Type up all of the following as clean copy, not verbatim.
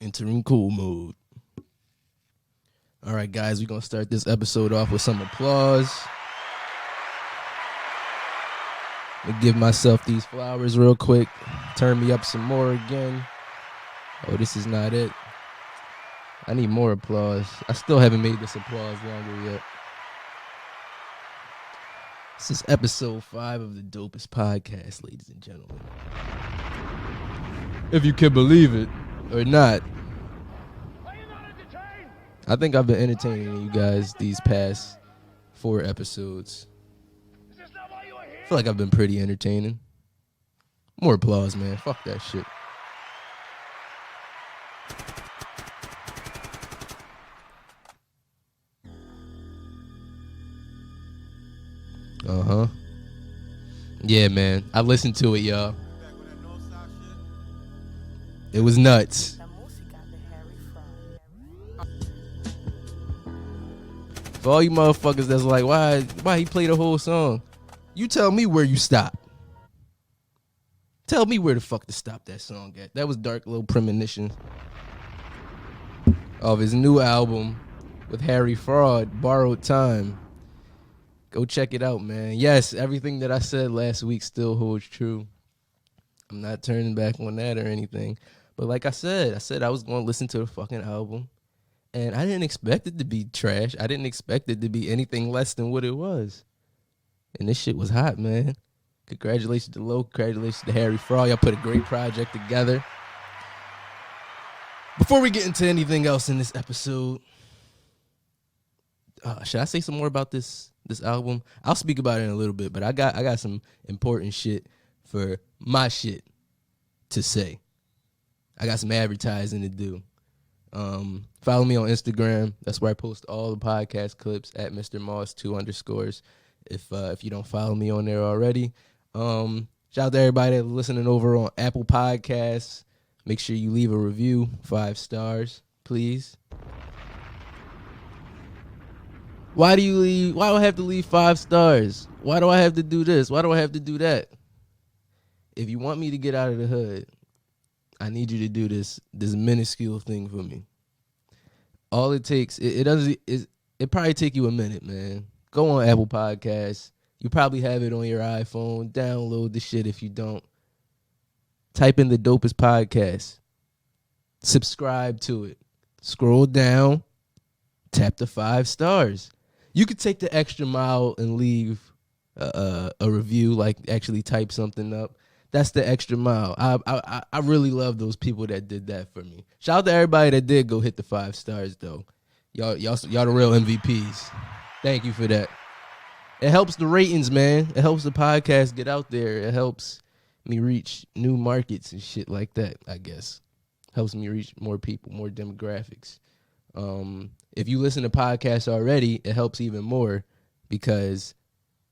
Entering cool mode. All right, guys, we're going to start this episode off with some applause. Let me give myself these flowers real quick. Turn me up some more again. Oh, this is not it. I need more applause. I still haven't made this applause longer yet. This is episode 5 of the Dopest podcast, ladies and gentlemen. If you can believe it or not. I think I've been entertaining you guys these past 4 episodes. I feel like I've been pretty entertaining. More applause, man. Fuck that shit. Uh-huh. Yeah, man. I listened to it, y'all. It was nuts. For all you motherfuckers that's like, why he play the whole song? You tell me where you stop. Tell me where the fuck to stop that song at. That was Dark Little Premonition of his new album with Harry Fraud, Borrowed Time. Go check it out, man. Yes, everything that I said last week still holds true. I'm not turning back on that or anything. But like I said I was going to listen to the fucking album. And I didn't expect it to be trash. I didn't expect it to be anything less than what it was. And this shit was hot, man. Congratulations to Lo. Congratulations to Harry Fraud. Y'all put a great project together. Before we get into anything else in this episode, should I say some more about this album? I'll speak about it in a little bit, but I got some important shit for my shit to say. I got some advertising to do. Follow me on Instagram. That's where I post all the podcast clips at Mr. Moss 2_. If you don't follow me on there already. Shout out to everybody that's listening over on Apple Podcasts. Make sure you leave a review, 5 stars, please. Why do I have to leave 5 stars? Why do I have to do this? Why do I have to do that? If you want me to get out of the hood, I need you to do this minuscule thing for me. All it takes, it probably take you a minute, man. Go on Apple Podcasts. You probably have it on your iPhone. Download the shit if you don't. Type in the Dopest podcast. Subscribe to it. Scroll down. Tap the 5 stars. You could take the extra mile and leave a review, like actually type something up. That's the extra mile. I really love those people that did that for me. Shout out to everybody that did go hit the 5 stars though. Y'all the real MVPs. Thank you for that. It helps the ratings, man. It helps the podcast get out there. It helps me reach new markets and shit like that, I guess. Helps me reach more people, more demographics. If you listen to podcasts already, it helps even more because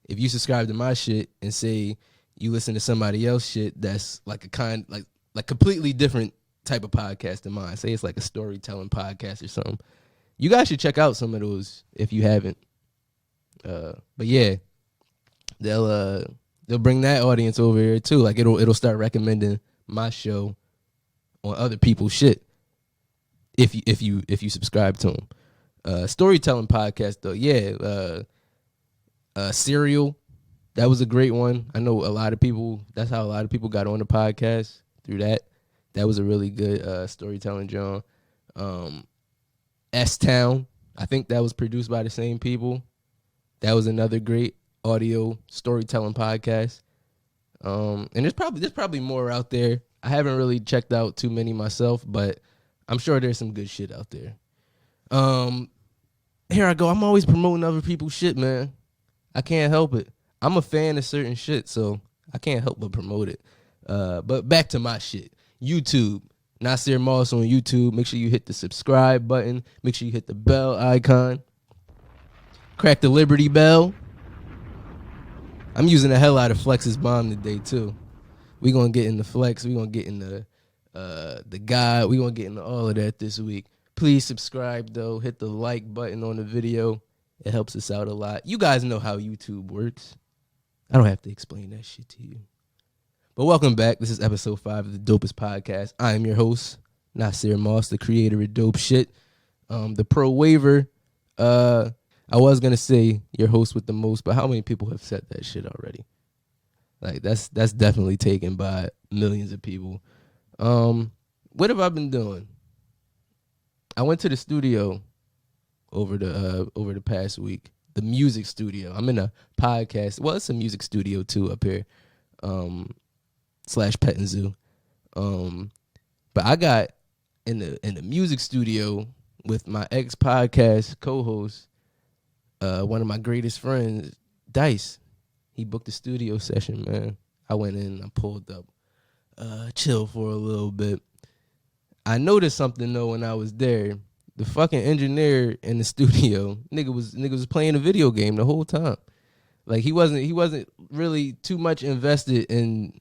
if you subscribe to my shit and say you listen to somebody else shit that's like a completely different type of podcast than mine. Say it's like a storytelling podcast or something. You guys should check out some of those if you haven't. But yeah, they'll bring that audience over here too. Like it'll start recommending my show on other people's shit if you subscribe to them. Storytelling podcast though, yeah. Serial. That was a great one. I know a lot of people, that's how a lot of people got on the podcast through that. That was a really good storytelling genre. S-Town, I think that was produced by the same people. That was another great audio storytelling podcast. And there's probably more out there. I haven't really checked out too many myself, but I'm sure there's some good shit out there. Here I go. I'm always promoting other people's shit, man. I can't help it. I'm a fan of certain shit, so I can't help but promote it. But back to my shit. YouTube. Nasir Moss on YouTube. Make sure you hit the subscribe button. Make sure you hit the bell icon. Crack the Liberty Bell. I'm using the hell out of Flex's bomb today, too. We're going to get into Flex. We're going to get into the God. We're going to get into all of that this week. Please subscribe, though. Hit the like button on the video. It helps us out a lot. You guys know how YouTube works. I don't have to explain that shit to you. But welcome back. This is episode 5 of the Dopest podcast. I am your host, Nasir Moss, the creator of Dope Shit. The Pro Waiver. I was gonna say your host with the most, but how many people have said that shit already? Like that's definitely taken by millions of people. What have I been doing? I went to the studio over the past week. The music studio. I'm in a podcast. Well, it's a music studio too up here. / Pet and Zoo. But I got in the music studio with my ex podcast co-host, one of my greatest friends, Dice. He booked a studio session, man. I went in, I pulled up, chill for a little bit. I noticed something though when I was there. The fucking engineer in the studio, nigga was playing a video game the whole time. Like he wasn't really too much invested in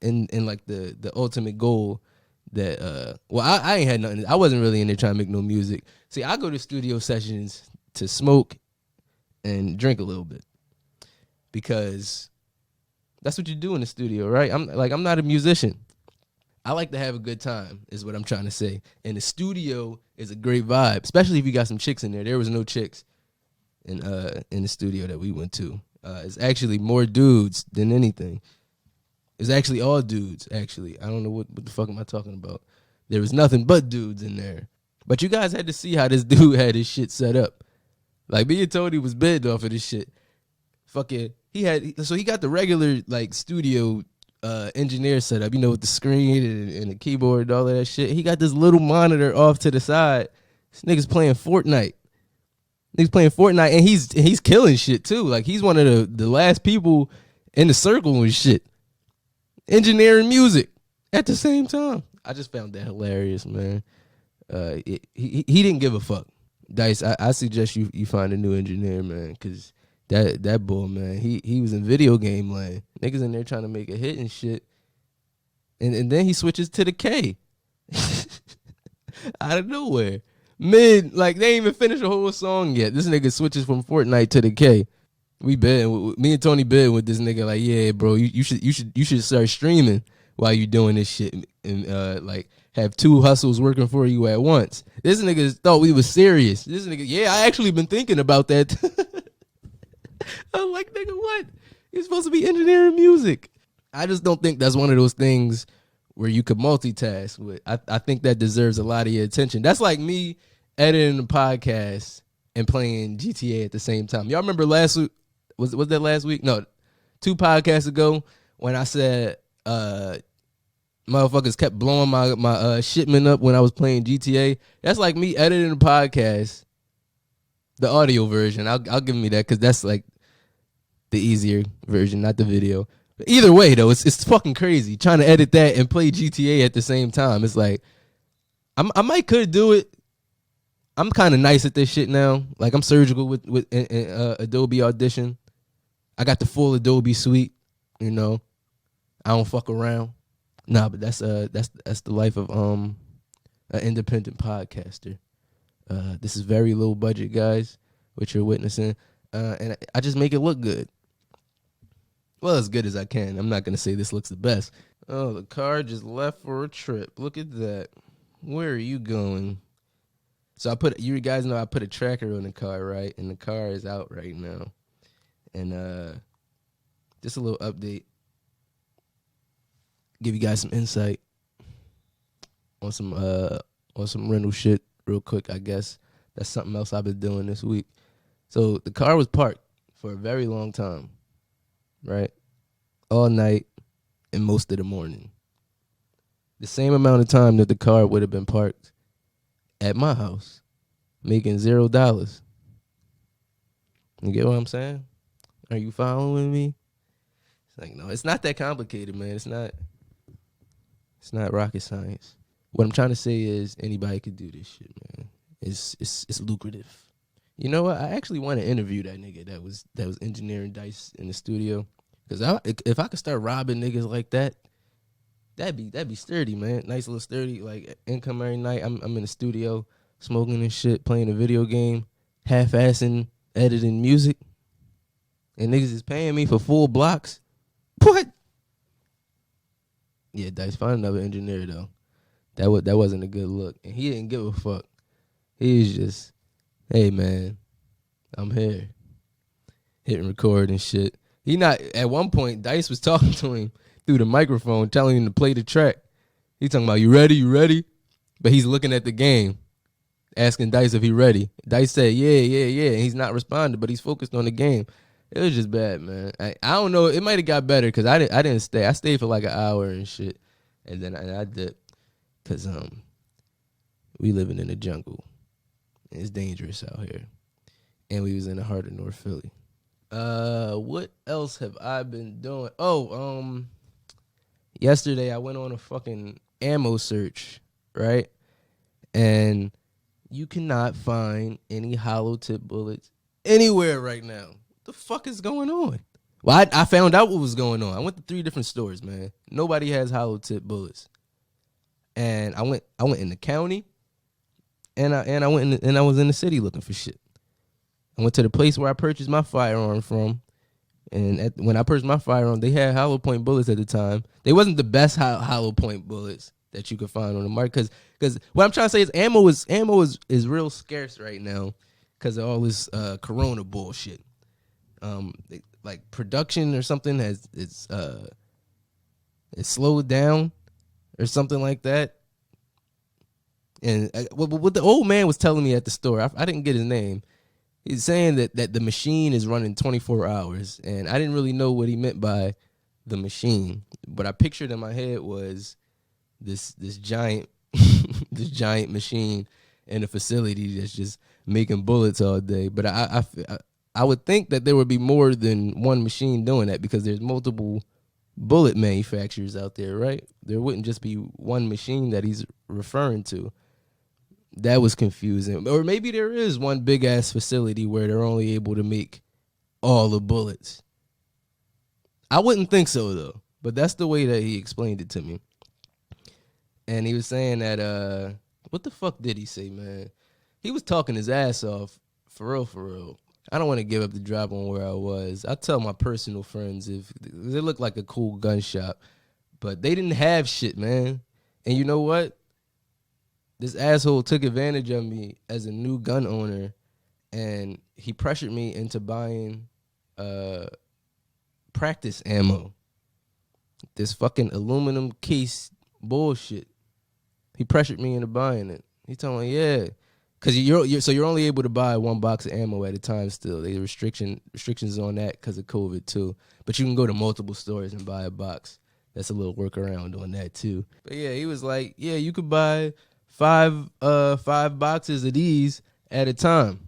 like the ultimate goal that I ain't had nothing. I wasn't really in there trying to make no music. See, I go to studio sessions to smoke and drink a little bit because that's what you do in the studio, right? I'm not a musician. I like to have a good time, is what I'm trying to say. And the studio is a great vibe, especially if you got some chicks in there. There was no chicks in the studio that we went to. It's actually more dudes than anything. It's actually all dudes, actually. I don't know what the fuck am I talking about. There was nothing but dudes in there. But you guys had to see how this dude had his shit set up. Like, me and Tony was bid off of this shit. Fucking, he got the regular, like, studio engineer setup, with the screen and the keyboard and all of that shit. He got this little monitor off to the side. This nigga's playing Fortnite. And he's killing shit too. Like, he's one of the last people in the circle and shit. Engineering music at the same time. I just found that hilarious, man. He didn't give a fuck. Dice, I suggest you find a new engineer, man, because that boy, man, he was in video game land. Niggas in there trying to make a hit and shit. And then he switches to the K. Out of nowhere. They ain't even finished the whole song yet. This nigga switches from Fortnite to the K. Me and Tony bid with this nigga, like, yeah, bro, you should start streaming while you doing this shit and like have two hustles working for you at once. This nigga thought we was serious. This nigga, yeah, I actually been thinking about that. I'm like, nigga, what? You're supposed to be engineering music. I just don't think that's one of those things where you could multitask with. I think that deserves a lot of your attention. That's like me editing a podcast and playing GTA at the same time. Y'all remember last week? Was that last week? No, 2 podcasts ago when I said motherfuckers kept blowing my shipment up when I was playing GTA. That's like me editing a podcast, the audio version. I'll give me that because that's like the easier version, not the video. But either way, though, it's fucking crazy trying to edit that and play GTA at the same time. It's like I might could do it. I'm kind of nice at this shit now. Like, I'm surgical with Adobe Audition. I got the full Adobe suite. I don't fuck around. Nah, but that's the life of an independent podcaster. This is very low budget, guys, what you're witnessing, and I just make it look good. Well, as good as I can. I'm not gonna say this looks the best. Oh, the car just left for a trip. Look at that. Where are you going? So you guys know I put a tracker on the car, right? And the car is out right now. And just a little update. Give you guys some insight on some rental shit real quick, I guess. That's something else I've been doing this week. So the car was parked for a very long time, right? All night and most of the morning. The same amount of time that the car would have been parked at my house, making $0. You get what I'm saying? Are you following me? It's like, no, it's not that complicated, man. It's not rocket science. What I'm trying to say is anybody could do this shit, man. It's lucrative. You know what? I actually want to interview that nigga that was engineering Dice in the studio. Because if I could start robbing niggas like that, that'd be sturdy, man. Nice little sturdy, like, income every night. I'm in the studio smoking and shit, playing a video game, half-assing, editing music, and niggas is paying me for full blocks. What? Yeah, Dice, find another engineer though. That wasn't a good look. And he didn't give a fuck. He was just, hey man, I'm here. Hitting record and shit. He not at one point, Dice was talking to him through the microphone, telling him to play the track. He talking about, you ready? But he's looking at the game, asking Dice if he ready. Dice said, yeah. And he's not responding, but he's focused on the game. It was just bad, man. I don't know. It might have got better because I didn't stay. I stayed for like an hour and shit, and then I dipped because we living in the jungle. It's dangerous out here, and we was in the heart of North Philly. What else have I been doing? Oh, yesterday I went on a fucking ammo search, right? And you cannot find any hollow tip bullets anywhere right now. What the fuck is going on? Well, I found out what was going on. I went to 3 different stores, man. Nobody has hollow tip bullets. And I went in the county, and I was in the city looking for shit. I went to the place where I purchased my firearm from, and when I purchased my firearm, they had hollow point bullets at the time. They wasn't the best hollow point bullets that you could find on the market, because what I'm trying to say is ammo is real scarce right now because of all this Corona bullshit. Like production or something it's slowed down or something like that. And what the old man was telling me at the store, I didn't get his name. He's saying that the machine is running 24 hours, and I didn't really know what he meant by the machine. What I pictured in my head was this giant this giant machine in a facility that's just making bullets all day. But I would think that there would be more than one machine doing that because there's multiple bullet manufacturers out there, right? There wouldn't just be one machine that he's referring to. That was confusing. Or maybe there is one big ass facility where they're only able to make all the bullets. I wouldn't think so though, but that's the way that he explained it to me. And he was saying that what the fuck did he say, man? He was talking his ass off, for real. I don't want to give up the drop on where I was. I tell my personal friends if they look like a cool gun shop, but they didn't have shit, man. And you know what? This asshole took advantage of me as a new gun owner, and he pressured me into buying practice ammo. This fucking aluminum case bullshit. He pressured me into buying it. He told me, yeah. Because you're only able to buy 1 box of ammo at a time still. There's restrictions on that because of COVID too. But you can go to multiple stores and buy a box. That's a little workaround on that too. But yeah, he was like, yeah, you could buy 5 boxes of these at a time.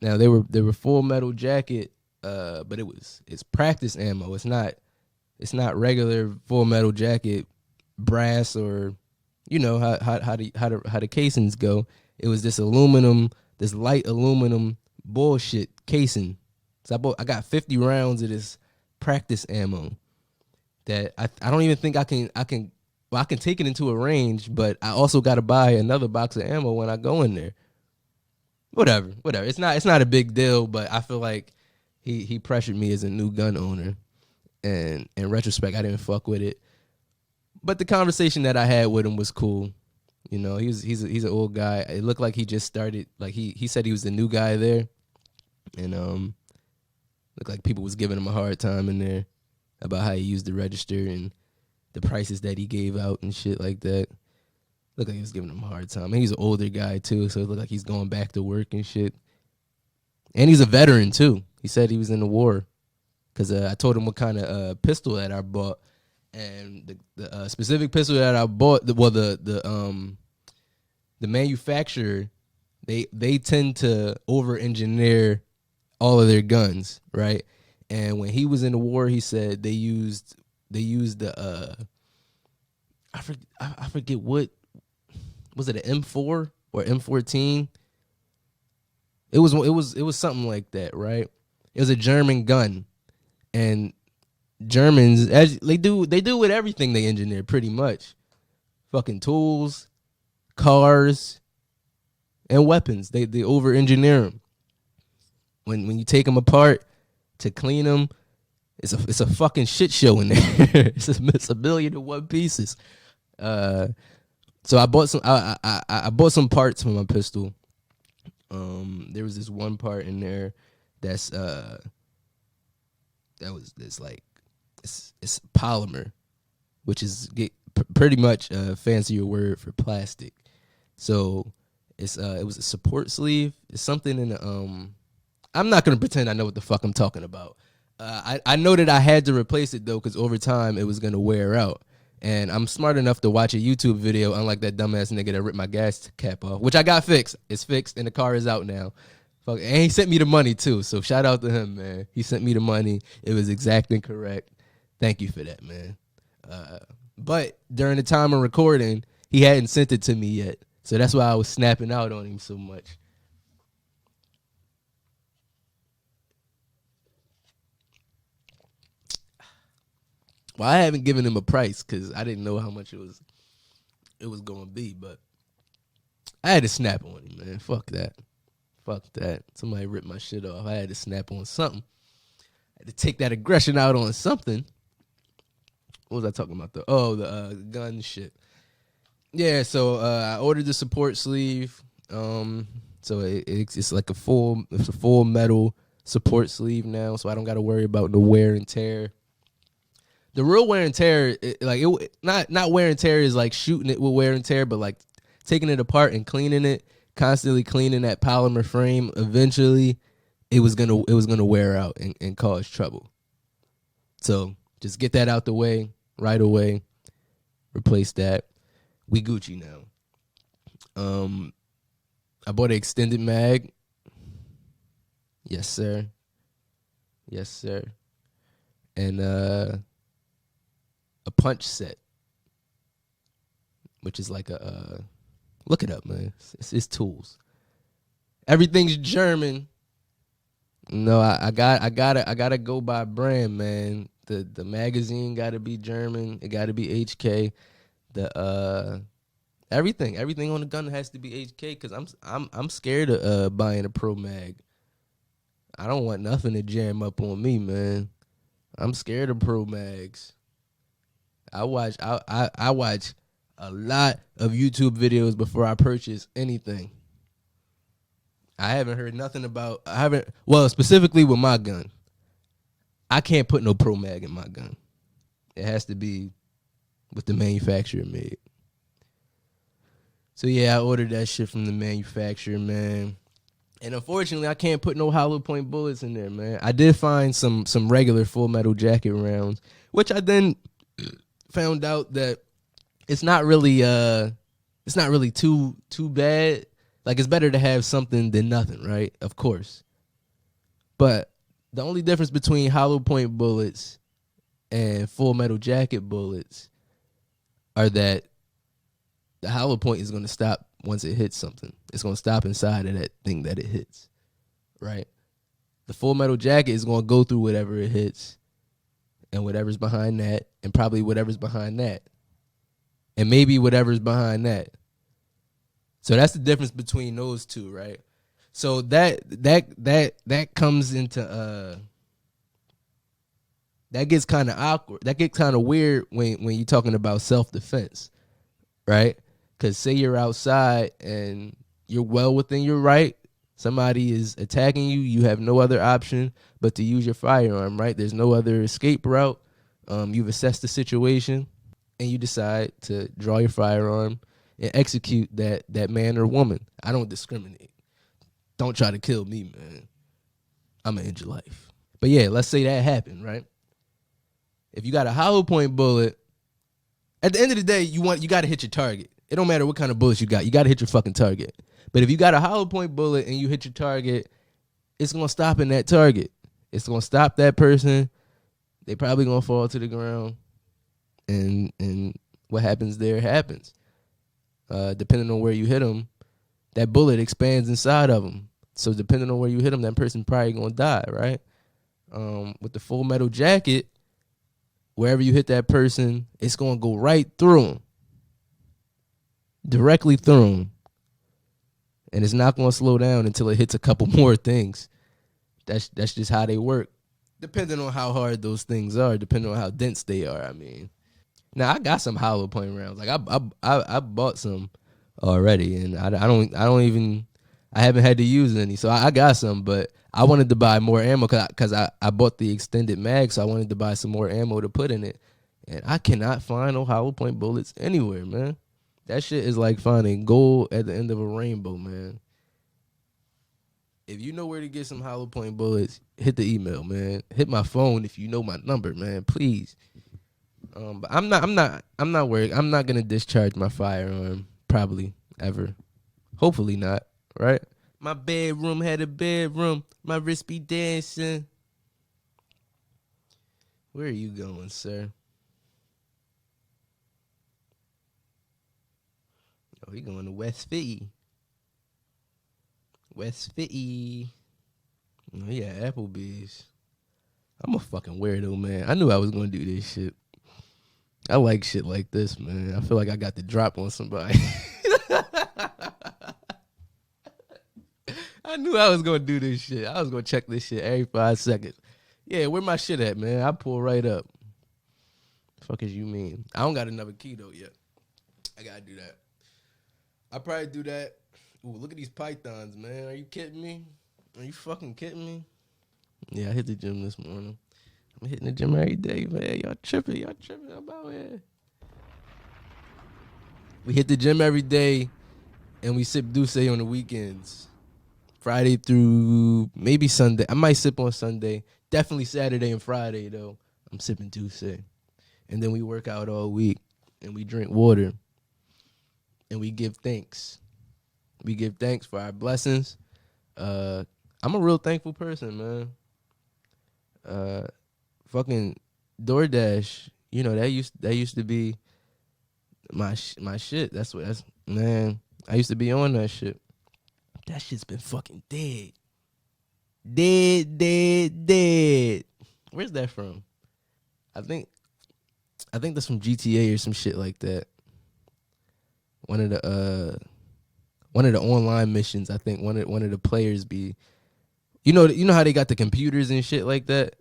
Now they were full metal jacket, but it's practice ammo. It's not regular full metal jacket brass, or you know how the casings go. It was this light aluminum bullshit casing. So I got 50 rounds of this practice ammo that I don't even think I can take it into a range, but I also got to buy another box of ammo when I go in there. Whatever. It's not a big deal, but I feel like he pressured me as a new gun owner, and in retrospect, I didn't fuck with it. But the conversation that I had with him was cool. You know, he's an old guy. It looked like he just started. Like he said he was the new guy there, and looked like people was giving him a hard time in there about how he used the register and the prices that he gave out and shit like that. Looked like he was giving him a hard time. And he's an older guy too, so it looked like he's going back to work and shit. And he's a veteran too. He said he was in the war, because I told him what kind of pistol that I bought. And the specific pistol that I bought, the manufacturer, they tend to over-engineer all of their guns, right? And when he was in the war, he said they used the I forget what was it, an M4 or M14? It was something like that, right? It was a German gun, and Germans, as they do with everything they engineer, pretty much. Fucking tools, cars, and weapons. They over-engineer them. When you take them apart to clean them, it's a fucking shit show in there. It's a million and one pieces. So I bought some. I bought some parts for my pistol. There was this one part in there that's that was this like it's polymer, which is pretty much a fancier word for plastic. So it was a support sleeve. It's something in the I'm not gonna pretend I know what the fuck I'm talking about. I know that I had to replace it though, because over time it was gonna wear out. And I'm smart enough to watch a YouTube video, unlike that dumbass nigga that ripped my gas cap off, which I got fixed. It's fixed and the car is out now. Fuck, and he sent me the money too. So shout out to him, man. He sent me the money. It was exact and correct. Thank you for that, man. But during the time of recording, he hadn't sent it to me yet. So that's why I was snapping out on him so much. Well, I haven't given him a price because I didn't know how much it was going to be, but I had to snap on him, man. Fuck that. Fuck that. Somebody ripped my shit off. I had to snap on something. I had to take that aggression out on something. What was I talking about? The gun shit. Yeah, so I ordered the support sleeve. So it's like it's a full metal support sleeve now, so I don't got to worry about the wear and tear. The real wear and tear, not wear and tear is like shooting it with wear and tear, but like taking it apart and cleaning it, constantly cleaning that polymer frame. Eventually, it was gonna wear out and cause trouble. So just get that out the way right away. Replace that. We Gucci now. I bought an extended mag. Yes, sir. Yes, sir. And a punch set, which is like look it up, man. It's tools. Everything's German. No, I gotta go by brand, man. The magazine gotta be German. It gotta be HK. The everything on the gun has to be HK because I'm scared of buying a pro mag. I don't want nothing to jam up on me, man. I'm scared of pro mags. I watch a lot of YouTube videos before I purchase anything. I haven't heard nothing about. Specifically with my gun. I can't put no pro mag in my gun. It has to be what the manufacturer made. So yeah, I ordered that shit from the manufacturer, man. And unfortunately, I can't put no hollow point bullets in there, man. I did find some regular full metal jacket rounds, which I then found out that it's not really too bad. Like, it's better to have something than nothing, right? Of course. But the only difference between hollow point bullets and full metal jacket bullets are that the hollow point is going to stop once it hits something. It's going to stop inside of that thing that it hits, right? The full metal jacket is going to go through whatever it hits and whatever's behind that and probably whatever's behind that and maybe whatever's behind that. So that's the difference between those two, right? So that comes into that gets kind of awkward. That gets kind of weird when you're talking about self-defense, right? Because say you're outside and you're well within your right. Somebody is attacking you. You have no other option but to use your firearm, right? There's no other escape route. You've assessed the situation, and you decide to draw your firearm and execute that man or woman. I don't discriminate. Don't try to kill me, man. I'm going to end your life. But yeah, let's say that happened, right? If you got a hollow point bullet, at the end of the day, you got to hit your target. It don't matter what kind of bullets you got. You got to hit your fucking target. But if you got a hollow point bullet and you hit your target, it's going to stop in that target. It's going to stop that person. They probably going to fall to the ground. And what happens there happens. Depending on where you hit them, that bullet expands inside of them. So depending on where you hit them, that person probably going to die, right? With the full metal jacket, wherever you hit that person, it's going to go right through them. Directly through them. And it's not going to slow down until it hits a couple more things. That's just how they work. Depending on how hard those things are, depending on how dense they are, I mean. Now I got some hollow point rounds. Like I bought some already, and I don't even I haven't had to use any. So I got some, but I wanted to buy more ammo because I bought the extended mag, so I wanted to buy some more ammo to put in it, and I cannot find no hollow point bullets anywhere, man. That shit is like finding gold at the end of a rainbow, man. If you know where to get some hollow point bullets, hit the email, man. Hit my phone if you know my number, man. Please. But I'm not worried. I'm not gonna discharge my firearm probably ever. Hopefully not. Right? My bedroom had a bedroom. My wrist be dancing. Where are you going, sir? Oh, he going to West Philly. West Philly. Oh, yeah, Applebee's. I'm a fucking weirdo, man. I knew I was gonna do this shit. I like shit like this, man. I feel like I got the drop on somebody. I knew I was gonna do this shit. I was gonna check this shit every 5 seconds. Yeah, where my shit at, man? I pull right up. Fuck as you mean? I don't got another key though yet. I gotta do that. I probably do that. Ooh, look at these pythons, man. Are you kidding me? Are you fucking kidding me? Yeah, I hit the gym this morning. I'm hitting the gym every day, man. Y'all tripping. I'm out here. We hit the gym every day, and we sip Douce on the weekends. Friday through maybe Sunday. I might sip on Sunday. Definitely Saturday and Friday, though. I'm sipping Douce. And then we work out all week, and we drink water, and we give thanks. We give thanks for our blessings. I'm a real thankful person, man. Fucking DoorDash, you know, that used to be my shit. That's man. I used to be on that shit. That shit's been fucking dead. Dead. Where's that from? I think that's from GTA or some shit like that. One of the online missions. I think one of the players be, you know how they got the computers and shit like that.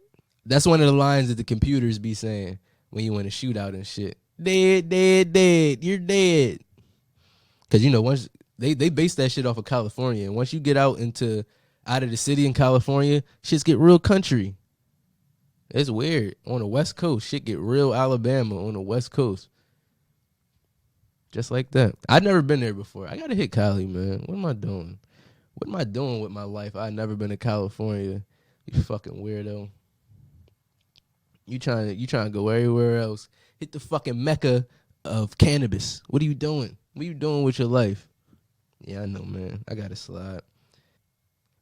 That's one of the lines that the computers be saying when you want to shoot out and shit. Dead. You're dead. Cause once they base that shit off of California, and once you get out of the city in California, shits get real country. It's weird. On the West Coast, shit get real Alabama on the West Coast. Just like that. I've never been there before. I gotta hit Cali, man. What am I doing? What am I doing with my life? I've never been to California. You fucking weirdo. You trying to go everywhere else. Hit the fucking mecca of cannabis. What are you doing? What are you doing with your life? Yeah, I know, man. I gotta slide.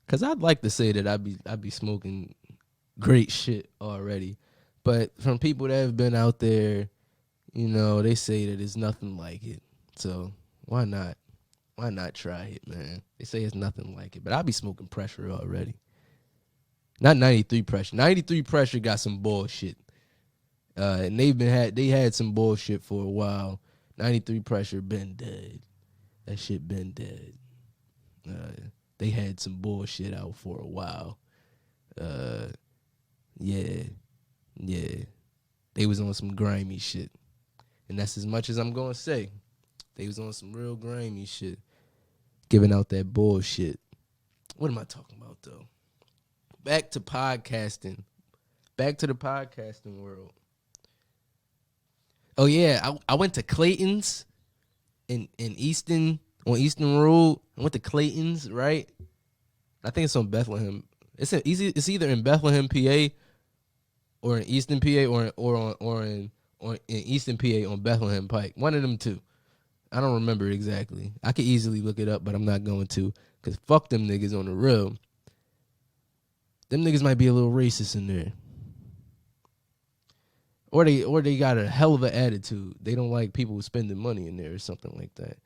Cause I'd like to say that I'd be smoking great shit already. But from people that have been out there, they say that it's nothing like it. So why not? Why not try it, man? They say it's nothing like it. But I'll be smoking pressure already. Not 93 pressure. 93 pressure got some bullshit. And they had some bullshit for a while. 93 pressure been dead. That shit been dead. They had some bullshit out for a while. Yeah. They was on some grimy shit. And that's as much as I'm gonna say. They was on some real grimy shit. Giving out that bullshit. What am I talking about, though? Back to podcasting. Back to the podcasting world. Oh, yeah. I went to Clayton's in Easton, on Easton Road. I went to Clayton's, right? I think it's on Bethlehem. It's either in Bethlehem, PA, or in Easton, PA, or in Easton, PA on Bethlehem Pike. One of them two. I don't remember exactly. I could easily look it up, but I'm not going to. Because fuck them niggas on the real. Them niggas might be a little racist in there. Or they got a hell of an attitude. They don't like people spending money in there or something like that.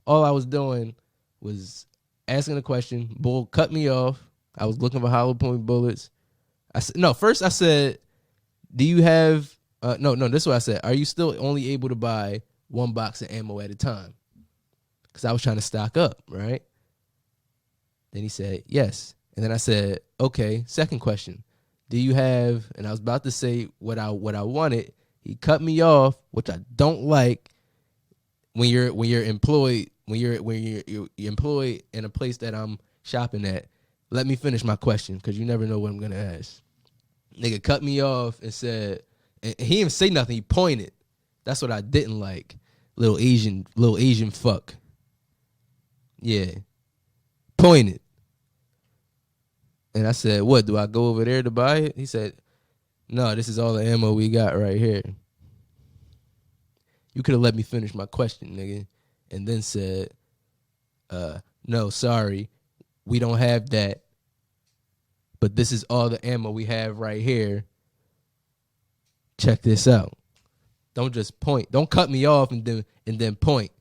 All I was doing was asking a question. Bull cut me off. I was looking for hollow point bullets. First I said, do you have... No, this is what I said. Are you still only able to buy one box of ammo at a time? Because I was trying to stock up, right? Then he said, yes. And then I said, okay, second question. Do you have... And I was about to say what I wanted. He cut me off, which I don't like. When you're employed, when you're employed in a place that I'm shopping at, let me finish my question because you never know what I'm gonna ask. Nigga cut me off and said, and he didn't say nothing. He pointed. That's what I didn't like. Little Asian fuck. Yeah, pointed. And I said, "What? Do I go over there to buy it?" He said, "No, this is all the ammo we got right here." You could have let me finish my question, nigga, and then said, "No, sorry, we don't have that. But this is all the ammo we have right here. Check this out." Don't just point. Don't cut me off and then point.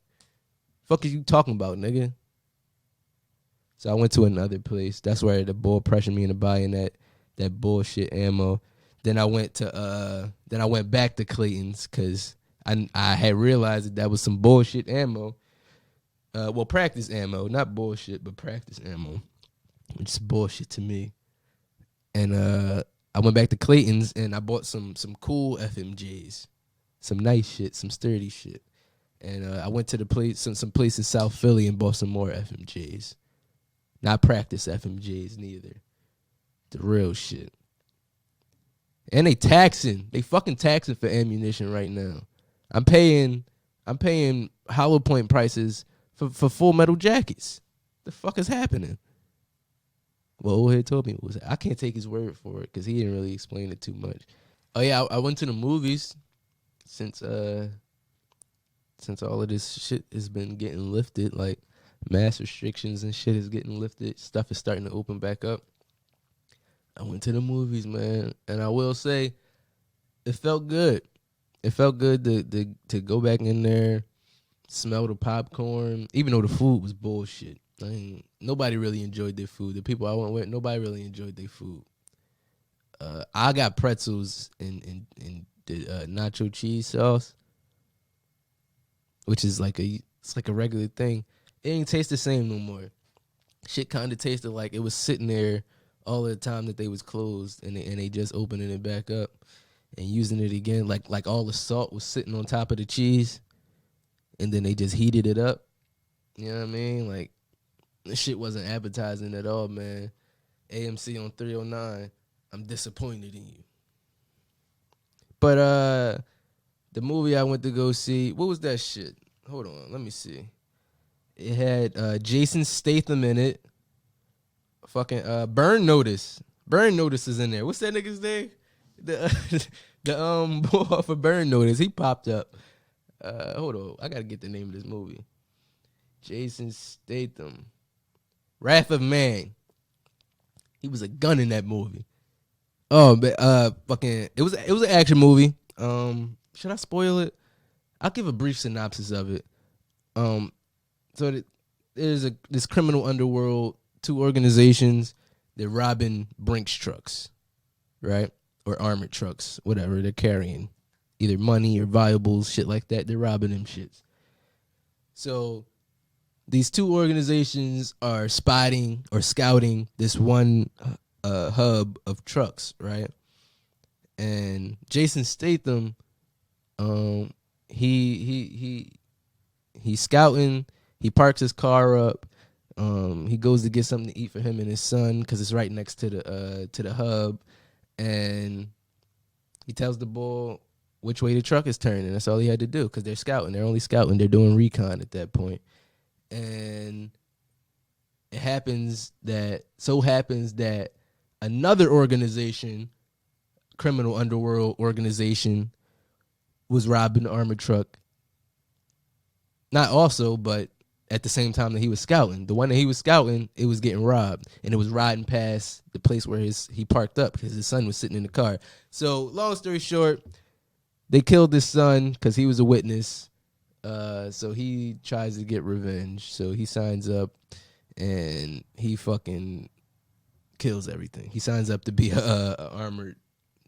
Fuck is you talking about, nigga? So I went to another place. That's where the boy pressured me into buying that bullshit ammo. Then I went back to Clayton's because I had realized that was some bullshit ammo. Well, practice ammo, not bullshit, but practice ammo, which is bullshit to me. And I went back to Clayton's and I bought some cool FMJs, some nice shit, some sturdy shit. And I went to the place, some place in South Philly, and bought some more FMJs. Not practice FMJs neither. The real shit. And they fucking taxing for ammunition right now. I'm paying hollow point prices for full metal jackets. The fuck is happening? Well, old head told me it was. I can't take his word for it because he didn't really explain it too much. Oh yeah, I went to the movies since all of this shit has been getting lifted, like mass restrictions and shit is getting lifted. Stuff is starting to open back up. I went to the movies, man, and I will say, it felt good. It felt good to go back in there, smell the popcorn, even though the food was bullshit. Nobody really enjoyed their food. The people I went with, nobody really enjoyed their food. I got pretzels and the nacho cheese sauce, which is like a regular thing. It ain't taste the same no more. Shit kind of tasted like it was sitting there all the time that they was closed, and they just opening it back up and using it again. Like all the salt was sitting on top of the cheese, and then they just heated it up. You know what I mean? Like, this shit wasn't appetizing at all, man. AMC on 309, I'm disappointed in you. But the movie I went to go see, what was that shit? Hold on, let me see. It had Jason Statham in it. Fucking Burn Notice. Burn Notice is in there. What's that nigga's name? The boy for Burn Notice. He popped up. Hold on, I gotta get the name of this movie. Jason Statham. Wrath of Man. He was a gun in that movie. Oh, but fucking, it was an action movie. Should I spoil it? I'll give a brief synopsis of it. So there's this criminal underworld, two organizations. They're robbing Brinks trucks, right? Or armored trucks, whatever they're carrying, either money or valuables, shit like that. They're robbing them shits. So these two organizations are spotting or scouting this one hub of trucks, right? And Jason Statham, he's scouting. He parks his car up. He goes to get something to eat for him and his son because it's right next to the hub, and he tells the boy which way the truck is turning. That's all he had to do because they're scouting. They're only scouting. They're doing recon at that point. And it happens that another organization, criminal underworld organization, was robbing the armored truck. Not also, but at the same time that he was scouting. The one that he was scouting, it was getting robbed. And it was riding past the place where he parked up because his son was sitting in the car. So long story short, they killed his son because he was a witness. So he tries to get revenge. So he signs up and he fucking kills everything. He signs up to be a armored.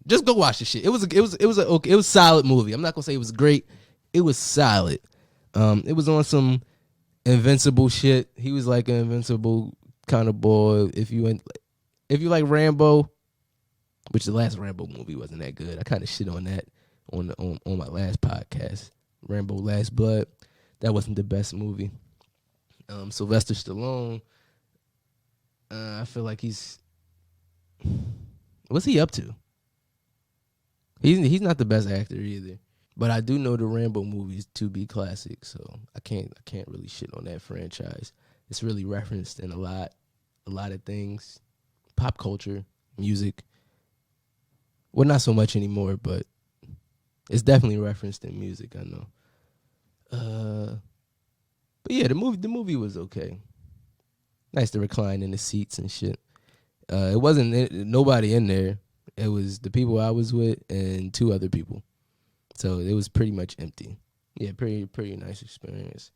Just go watch the shit. It was a solid movie. I'm not gonna say it was great. It was solid. It was on some Invincible shit. He was like an Invincible kind of boy. If you like Rambo, which the last Rambo movie wasn't that good. I kind of shit on that on my last podcast, Rambo Last Blood. That wasn't the best movie. Sylvester Stallone, I feel like what's he up to? He's not the best actor either. But I do know the Rambo movies to be classics, so I can't really shit on that franchise. It's really referenced in a lot of things, pop culture, music. Well, not so much anymore, but it's definitely referenced in music. I know. But yeah, the movie was okay. Nice to recline in the seats and shit. It wasn't nobody in there. It was the people I was with and 2 other people. So it was pretty much empty. Yeah, pretty nice experience.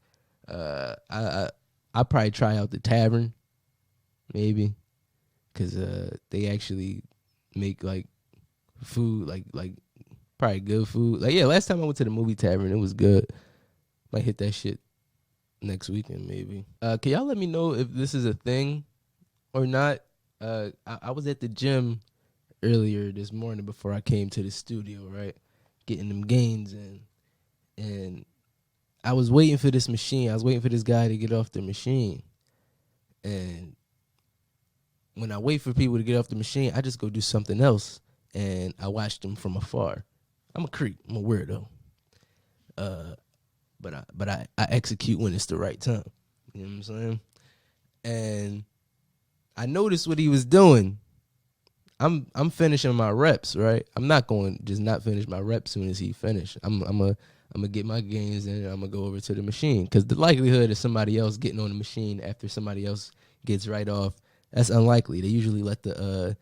I probably try out the tavern, maybe, because they actually make like food, like probably good food. Like yeah, last time I went to the movie tavern, it was good. Might hit that shit next weekend maybe. Can y'all let me know if this is a thing or not? I was at the gym earlier this morning before I came to the studio, right? Getting them gains in. And I was waiting for this machine. I was waiting for this guy to get off the machine. And when I wait for people to get off the machine, I just go do something else. And I watch them from afar. I'm a creep. I'm a weirdo. But I execute when it's the right time. You know what I'm saying? And I noticed what he was doing. I'm finishing my reps, right? I'm not going to just not finish my reps soon as he finished. I'm gonna get my gains in and I'm gonna go over to the machine. Because the likelihood of somebody else getting on the machine after somebody else gets right off, that's unlikely. They usually let the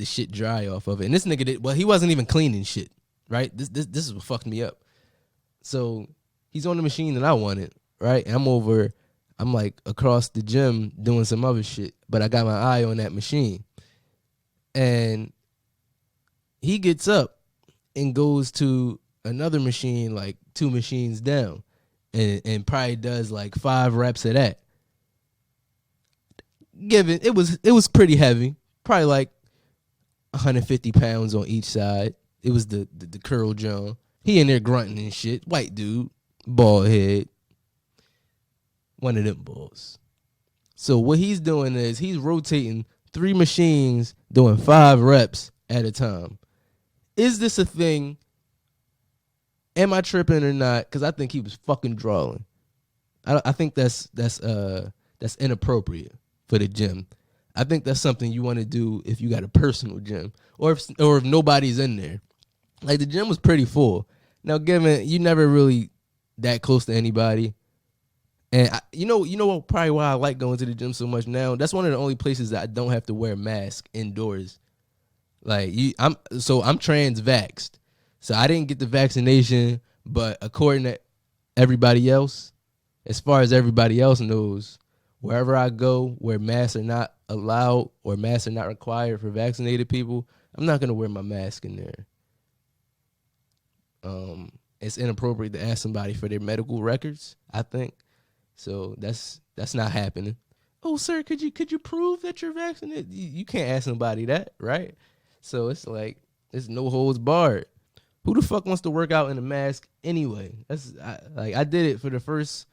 shit dry off of it. And this nigga did he wasn't even cleaning shit, right? This is what fucked me up. So he's on the machine that I wanted, right? And I'm like across the gym doing some other shit, but I got my eye on that machine. And he gets up and goes to another machine, like 2 machines down, and probably does like 5 reps of that. Given it was pretty heavy, probably like 150 pounds on each side. It was the curl John. He in there grunting and shit. White dude, bald head, one of them balls. So what he's doing is he's rotating 3 machines doing 5 reps at a time. Is this a thing? Am I tripping or not? Because I think he was fucking drawing. I think that's inappropriate for the gym. I think that's something you want to do if you got a personal gym or if nobody's in there. Like the gym was pretty full. Now, given you never really that close to anybody. And you know what? Probably why I like going to the gym so much now. That's one of the only places that I don't have to wear a mask indoors. Like I'm trans-vaxxed, so I didn't get the vaccination. But according to everybody else, as far as everybody else knows, wherever I go, where masks are not allowed or masks are not required for vaccinated people, I'm not gonna wear my mask in there. It's inappropriate to ask somebody for their medical records, I think. So that's not happening. Oh, sir, could you prove that you're vaccinated? You can't ask somebody that, right? So it's like it's no holds barred. Who the fuck wants to work out in a mask anyway? I did it for the first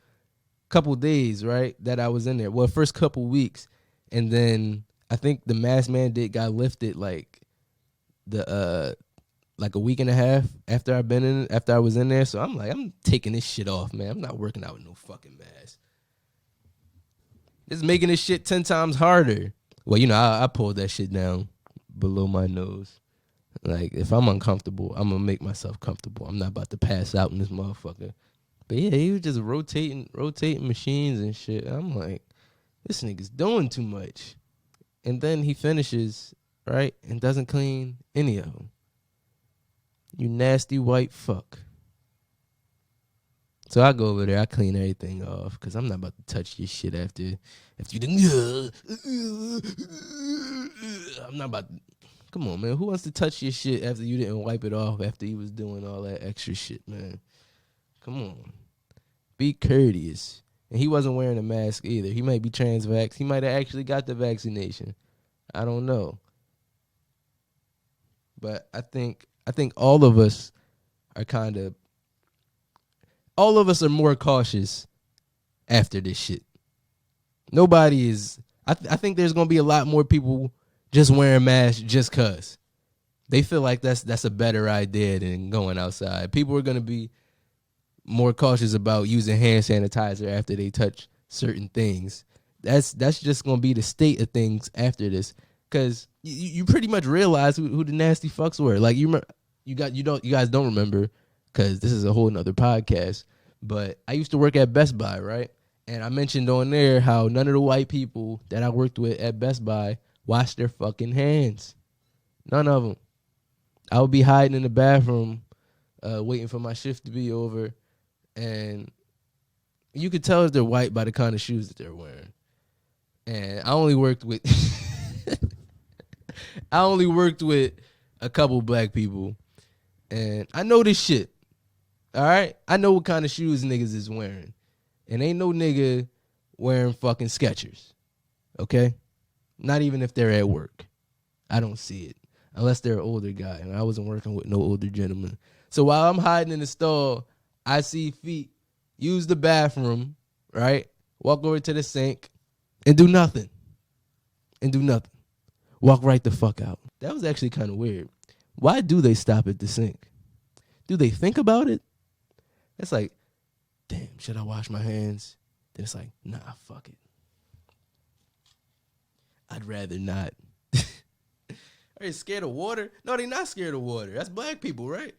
couple days, right? That I was in there. Well, first couple weeks, and then I think the mask mandate got lifted like a week and a half after I was in there. So I'm taking this shit off, man. I'm not working out with no fucking mask. It's making this shit 10 times harder. Well, I pulled that shit down below my nose. Like, if I'm uncomfortable, I'm going to make myself comfortable. I'm not about to pass out in this motherfucker. But yeah, he was just rotating machines and shit. I'm like, this nigga's doing too much. And then he finishes, right, and doesn't clean any of them. You nasty white fuck. So I go over there, I clean everything off, because I'm not about to touch your shit after you done. I'm not about to. Come on, man. Who wants to touch your shit after you didn't wipe it off after you was doing all that extra shit, man? Come on. Be courteous. And he wasn't wearing a mask either. He might be trans-vax. He might have actually got the vaccination. I don't know. But I think all of us are kind of, all of us are more cautious after this shit. Nobody is, I think there's going to be a lot more people just wearing masks just because. They feel like that's a better idea than going outside. People are going to be more cautious about using hand sanitizer after they touch certain things. That's just going to be the state of things after this, because you pretty much realize who the nasty fucks were. Like you guys don't remember, because this is a whole nother podcast. But I used to work at Best Buy, right? And I mentioned on there how none of the white people that I worked with at Best Buy washed their fucking hands. None of them. I would be hiding in the bathroom, waiting for my shift to be over, and you could tell if they're white by the kind of shoes that they're wearing. And I only worked with a couple black people, and I know this shit. All right, I know what kind of shoes niggas is wearing, and ain't no nigga wearing fucking Skechers. Okay, not even if they're at work. I don't see it. Unless they're an older guy, and I wasn't working with no older gentleman. So while I'm hiding in the stall, I see feet use the bathroom, right? Walk over to the sink and do nothing. Walk right the fuck out. That was actually kind of weird. Why do they stop at the sink? Do they think about it? It's like, damn, should I wash my hands? Then it's like, nah, fuck it. I'd rather not. Are they scared of water? No, they not scared of water. That's black people, right?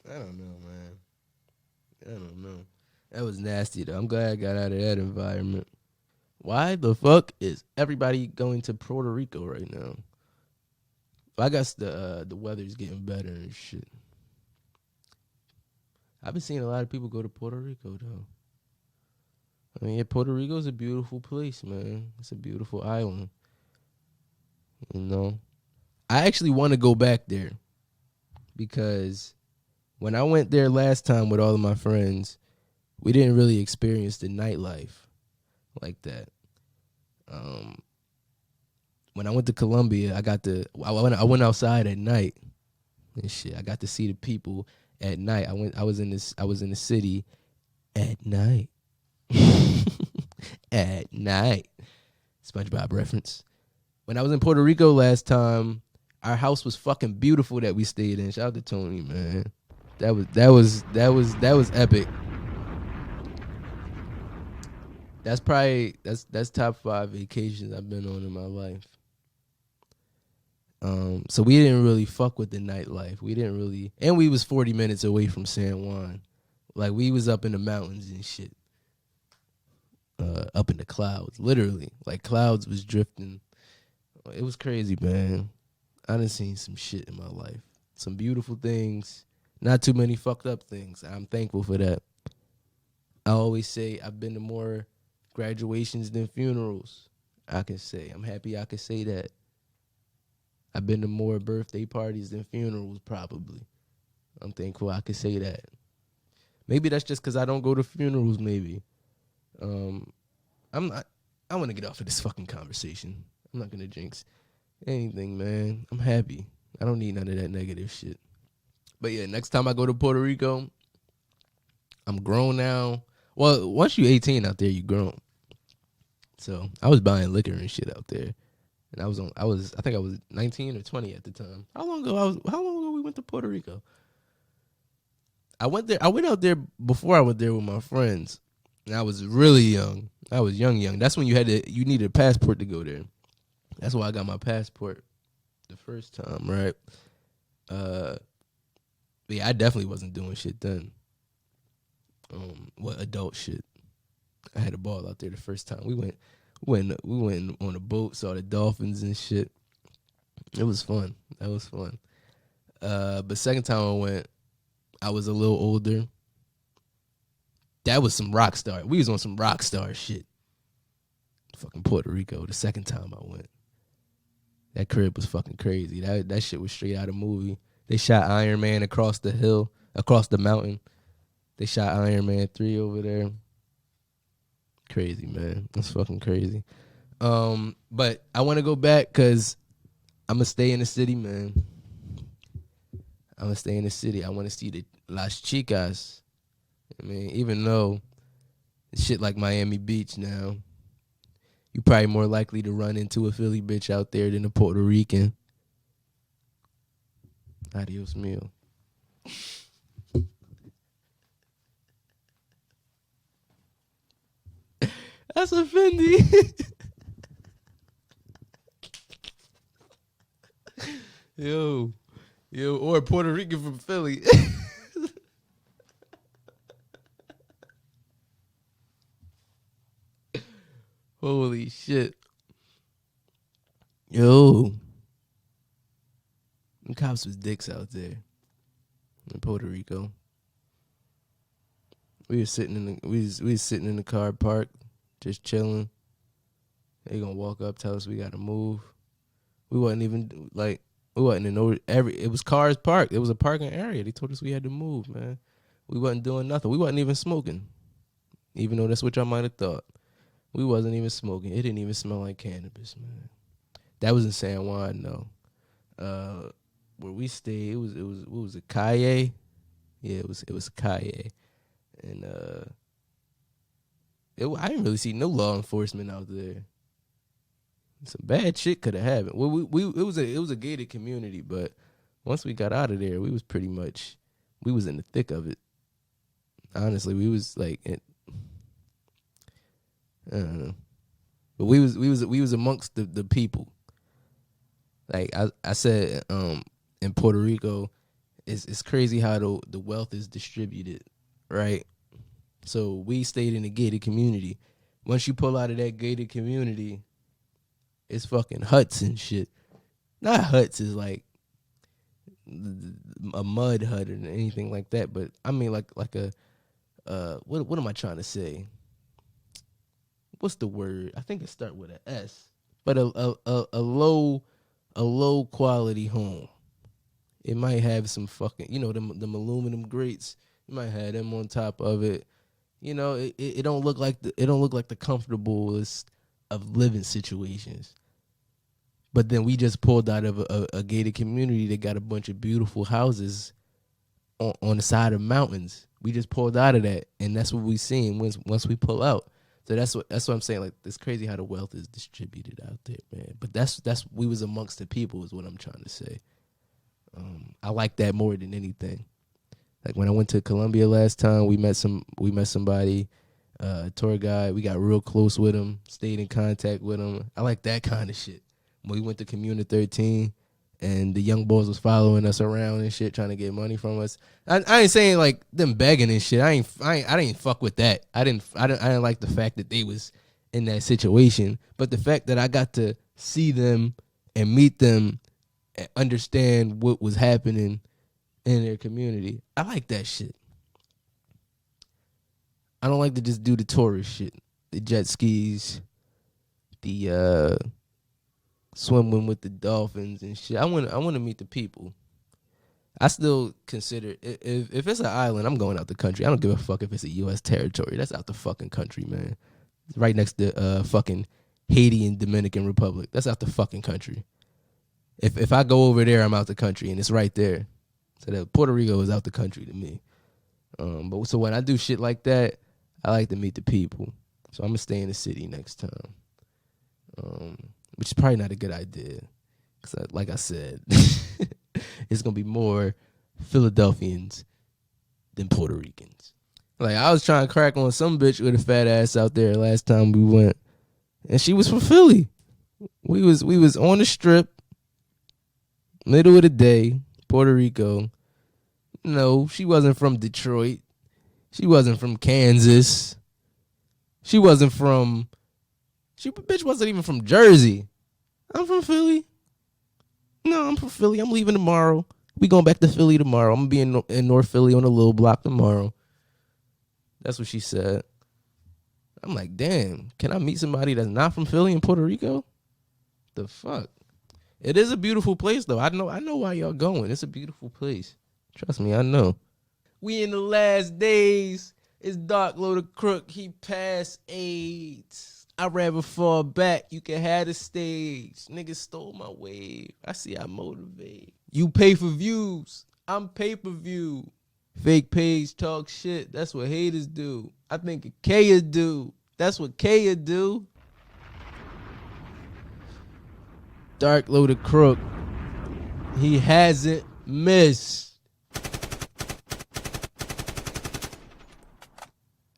I don't know, man. I don't know. That was nasty, though. I'm glad I got out of that environment. Why the fuck is everybody going to Puerto Rico right now? I guess the weather's getting better and shit. I've been seeing a lot of people go to Puerto Rico, though. I mean, yeah, Puerto Rico's a beautiful place, man. It's a beautiful island. You know? I actually want to go back there because when I went there last time with all of my friends, we didn't really experience the nightlife like that. When I went to Colombia, I went outside at night and shit. I got to see the people at night. I was in the city at night. At night. SpongeBob reference. When I was in Puerto Rico last time, our house was fucking beautiful that we stayed in. Shout out to Tony, man. That was epic. That's top 5 vacations I've been on in my life. So we didn't really fuck with the nightlife. And we was 40 minutes away from San Juan. Like, we was up in the mountains and shit. Up in the clouds, literally. Like, clouds was drifting. It was crazy, man. I done seen some shit in my life. Some beautiful things. Not too many fucked up things. I'm thankful for that. I always say I've been to more graduations than funerals. I can say. I'm happy I can say that. I've been to more birthday parties than funerals, probably. I'm thankful I can say that. Maybe that's just because I don't go to funerals, maybe. I want to get off of this fucking conversation. I'm not going to jinx anything, man. I'm happy. I don't need none of that negative shit. But yeah, next time I go to Puerto Rico, I'm grown now. Well, once you're 18 out there, you grown. So I was buying liquor and shit out there. And I think I was 19 or 20 at the time. How long ago we went to Puerto Rico? I went out there before I went there with my friends. And I was really young. I was young. That's when you needed a passport to go there. That's why I got my passport the first time, right? Yeah, I definitely wasn't doing shit then. Adult shit. I had a ball out there the first time. We went on a boat, saw the dolphins and shit. It was fun. That was fun. But second time I went, I was a little older. That was some rock star. We was on some rock star shit. Fucking Puerto Rico. The second time I went, that crib was fucking crazy. That shit was straight out of movie. They shot Iron Man across the mountain. They shot Iron Man 3 over there. Crazy, man. That's fucking crazy. But I want to go back because I'm going to stay in the city, man. I'm gonna stay in the city. I want to see the Las Chicas. I mean, even though it's shit like Miami Beach now, you probably more likely to run into a Philly bitch out there than a Puerto Rican. Adios mio. That's a Fendi. Yo, or a Puerto Rican from Philly. Holy shit. Yo. The cops was dicks out there in Puerto Rico. We was sitting in the car park, just chilling. They gonna walk up, tell us we gotta move. We wasn't even like we wasn't in no it was cars parked. It was a parking area. They told us we had to move, man. We wasn't doing nothing. We wasn't even smoking. Even though that's what y'all might have thought. We wasn't even smoking. It didn't even smell like cannabis, man. That was in San Juan, though. Where we stayed, it was what was it, Calle? Yeah, it was Calle. And I didn't really see no law enforcement out there. Some bad shit could have happened. Well, it was a gated community, but once we got out of there, we was in the thick of it. Honestly, we was like, I don't know, but we was amongst the people. Like I said, in Puerto Rico, it's crazy how the wealth is distributed, right? So we stayed in a gated community. Once you pull out of that gated community, it's fucking huts and shit. Not huts is like a mud hut or anything like that, but I mean like a what am I trying to say? What's the word? I think it starts with an S. But a low quality home. It might have some fucking, them aluminum grates. You might have them on top of it. It don't look like the comfortablest of living situations. But then we just pulled out of a gated community that got a bunch of beautiful houses on the side of mountains. We just pulled out of that, and that's what we seen once we pull out. So that's what I'm saying. Like, it's crazy how the wealth is distributed out there, man. But that's we was amongst the people is what I'm trying to say. I like that more than anything. Like when I went to Colombia last time, we met somebody, tour guide. We got real close with him, stayed in contact with him. I like that kind of shit. When we went to Comuna 13, and the young boys was following us around and shit, trying to get money from us. I ain't saying like them begging and shit. I didn't fuck with that. I didn't like the fact that they was in that situation, but the fact that I got to see them and meet them and understand what was happening in their community, I like that shit. I don't like to just do the tourist shit, the jet skis, the swimming with the dolphins and shit. I want to meet the people. I still consider if it's an island, I'm going out the country. I don't give a fuck if it's a U.S. territory. That's out the fucking country, man. It's right next to fucking Haiti and Dominican Republic. That's out the fucking country. If I go over there, I'm out the country, and it's right there. So that Puerto Rico is out the country to me. But so when I do shit like that, I like to meet the people. So I'm gonna stay in the city next time. Which is probably not a good idea. Because like I said, it's going to be more Philadelphians than Puerto Ricans. Like, I was trying to crack on some bitch with a fat ass out there last time we went. And she was from Philly. We was on the strip, middle of the day, Puerto Rico. No, she wasn't from Detroit. She wasn't from Kansas. She bitch wasn't even from Jersey. I'm from Philly. No, I'm from Philly. I'm leaving tomorrow. We going back to Philly tomorrow. I'm going to be in North Philly on a little block tomorrow. That's what she said. I'm like, damn, can I meet somebody that's not from Philly in Puerto Rico? The fuck? It is a beautiful place, though. I know why y'all going. It's a beautiful place. Trust me, I know. We in the last days. It's Dark Low the Crook. He passed AIDS. I'd rather fall back. You can have the stage. Niggas stole my wave. I see I motivate. You pay for views. I'm pay-per-view. Fake page talk shit. That's what haters do. I think Kaya do. That's what Kaya do. Dark Loaded Crook. He hasn't missed.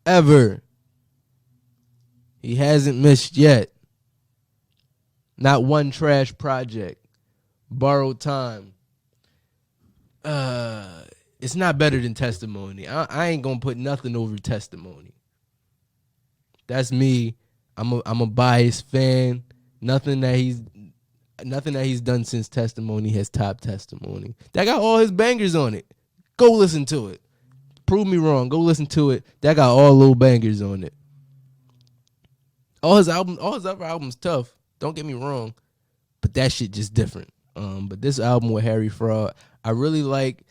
Ever. He hasn't missed yet. Not one trash project. Borrowed time. It's not better than Testimony. I ain't gonna put nothing over Testimony. That's me. I'm a biased fan. Nothing that he's done since Testimony has topped Testimony. That got all his bangers on it. Go listen to it. Prove me wrong. Go listen to it. That got all little bangers on it. All his other albums tough. Don't get me wrong, but that shit just different. But this album with Harry Fraud, I really like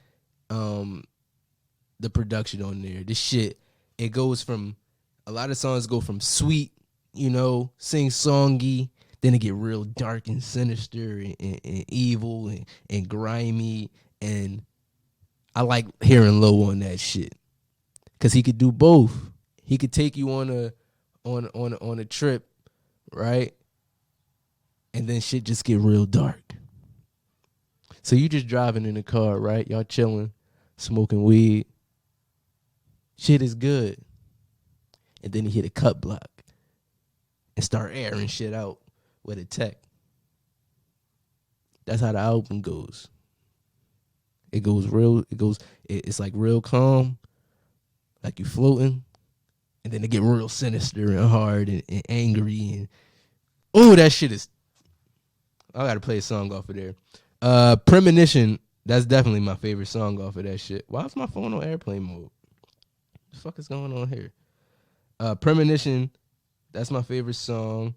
the production on there. This shit, it goes from, a lot of songs go from sweet, sing-songy, then it get real dark and sinister and evil and grimy. And I like hearing Low on that shit, cause he could do both. He could take you on a trip, right? And then shit just get real dark. So you just driving in the car, right? Y'all chilling, smoking weed. Shit is good. And then he hit a cut block and start airing shit out with a tech. That's how the album goes. It's like real calm, like you floating, and then it get real sinister and hard and angry and that shit is. I gotta play a song off of there. Premonition, that's definitely my favorite song off of that shit. Why is my phone on airplane mode? What the fuck is going on here? Premonition, that's my favorite song.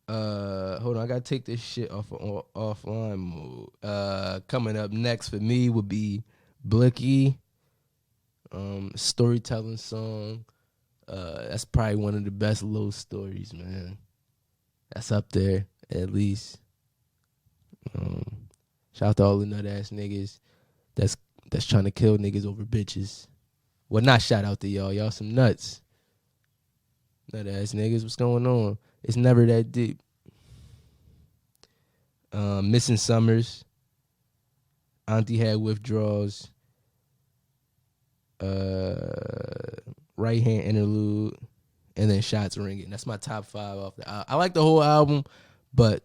Hold on, I gotta take this shit off of offline mode. Coming up next for me would be Blicky. Storytelling song. That's probably one of the best Low stories, man. That's up there, at least. Shout out to all the nut ass niggas that's trying to kill niggas over bitches. Well, not shout out to y'all. Y'all some nuts. Nut ass niggas, what's going on? It's never that deep. Missing Summers. Auntie had withdrawals. Right hand interlude. And then Shots Ringing. That's my top 5 off the album. I like the whole album, but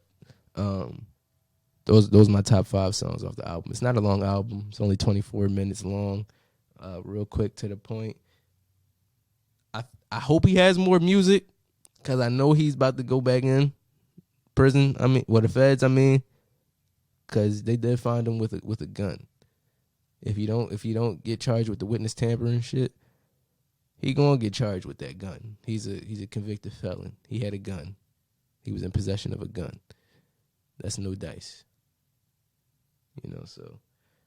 those are my top 5 songs off the album. It's not a long album. It's only 24 minutes long. Real quick to the point. I hope he has more music, because I know he's about to go back in prison. The feds, because they did find him with a gun. If you don't get charged with the witness tampering shit, he gonna get charged with that gun. He's a convicted felon. He had a gun. He was in possession of a gun. That's no dice. So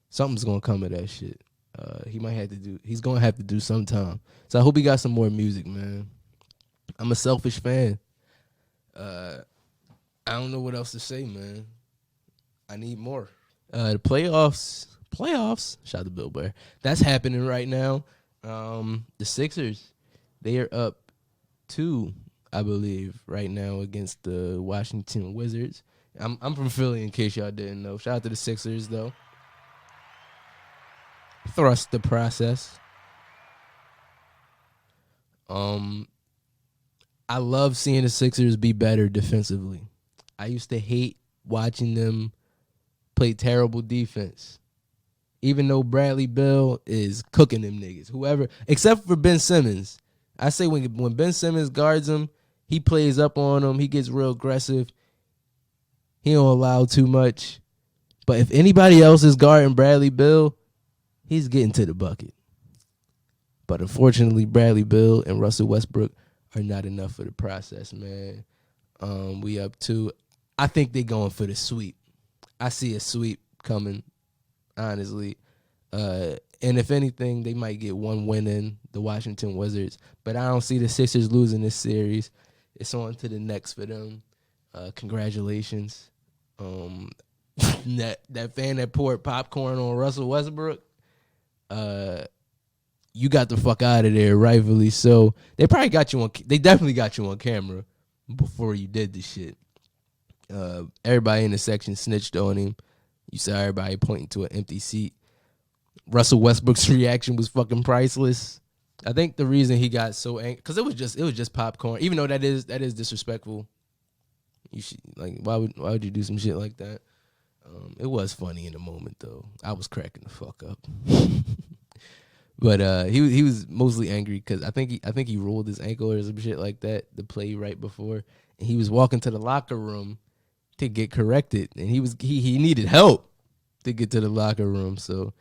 something's gonna come of that shit. He's gonna have to do some time. So I hope he got some more music, man. I'm a selfish fan. I don't know what else to say, man. I need more. The playoffs. Shout out to Bill Blair. That's happening right now. The Sixers, they are up 2, I believe, right now against the Washington Wizards. I'm from Philly, in case y'all didn't know. Shout out to the Sixers, though. Trust the process. I love seeing the Sixers be better defensively. I used to hate watching them play terrible defense. Even though Bradley Beal is cooking them niggas. Whoever, except for Ben Simmons. I say when Ben Simmons guards him, he plays up on him. He gets real aggressive. He don't allow too much. But if anybody else is guarding Bradley Beal, he's getting to the bucket. But unfortunately, Bradley Beal and Russell Westbrook are not enough for the process, man. We up 2. I think they're going for the sweep. I see a sweep coming, honestly. And if anything, they might get one win in, the Washington Wizards. But I don't see the Sixers losing this series. It's on to the next for them. Congratulations. That fan that poured popcorn on Russell Westbrook, you got the fuck out of there, rightfully so. They probably got you on. They definitely got you on camera before you did the shit. Everybody in the section snitched on him. You saw everybody pointing to an empty seat. Russell Westbrook's reaction was fucking priceless. I think the reason he got so angry because it was just popcorn. Even though that is disrespectful. You should like why would you do some shit like that? It was funny in the moment though. I was cracking the fuck up. But he was mostly angry because I think he rolled his ankle or some shit like that the play right before, and he was walking to the locker room to get corrected, and he needed help to get to the locker room. So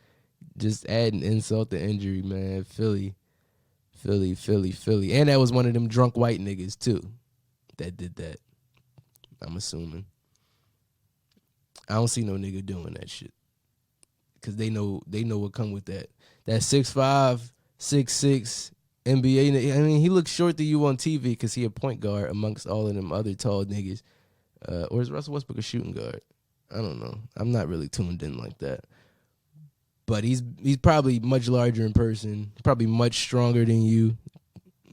just adding insult to injury, man. Philly, and that was one of them drunk white niggas too that did that. I'm assuming. I don't see no nigga doing that shit because they know what come with that. That 6'5", 6'6" NBA nigga. I mean, he looks short to you on TV because he a point guard amongst all of them other tall niggas. Or is Russell Westbrook a shooting guard? I don't know. I'm not really tuned in like that. But he's probably much larger in person, probably much stronger than you.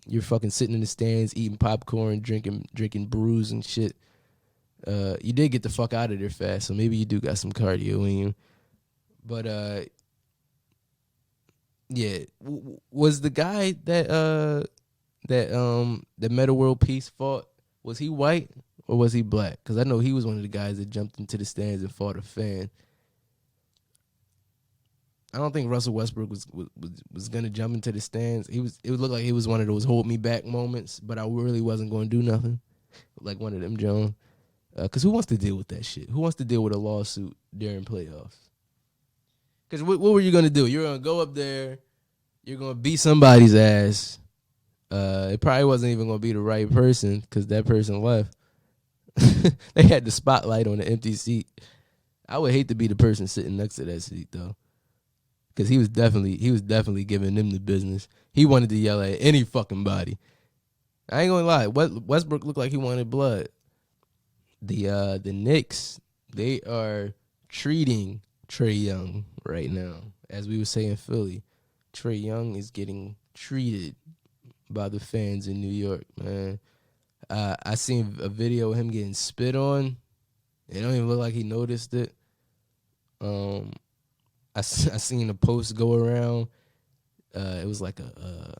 You're fucking sitting in the stands, eating popcorn, drinking brews and shit. You did get the fuck out of there fast, so maybe you do got some cardio in you. But yeah, was the guy that Meta World Peace fought, was he white or was he black? Because I know he was one of the guys that jumped into the stands and fought a fan. I don't think Russell Westbrook was gonna jump into the stands. It would look like he was one of those hold me back moments, but I really wasn't gonna do nothing, like one of them Jones. Because who wants to deal with that shit? Who wants to deal with a lawsuit during playoffs? Because what were you gonna do? You're gonna go up there, you're gonna beat somebody's ass. It probably wasn't even gonna be the right person because that person left. They had the spotlight on the empty seat. I would hate to be the person sitting next to that seat though. Because he was definitely giving them the business. He wanted to yell at any fucking body. I ain't gonna lie. Westbrook looked like he wanted blood. The Knicks, they are treating Trae Young right now. As we were saying in Philly, Trae Young is getting treated by the fans in New York, man. I seen a video of him getting spit on. It don't even look like he noticed it. I seen a post go around. It was like an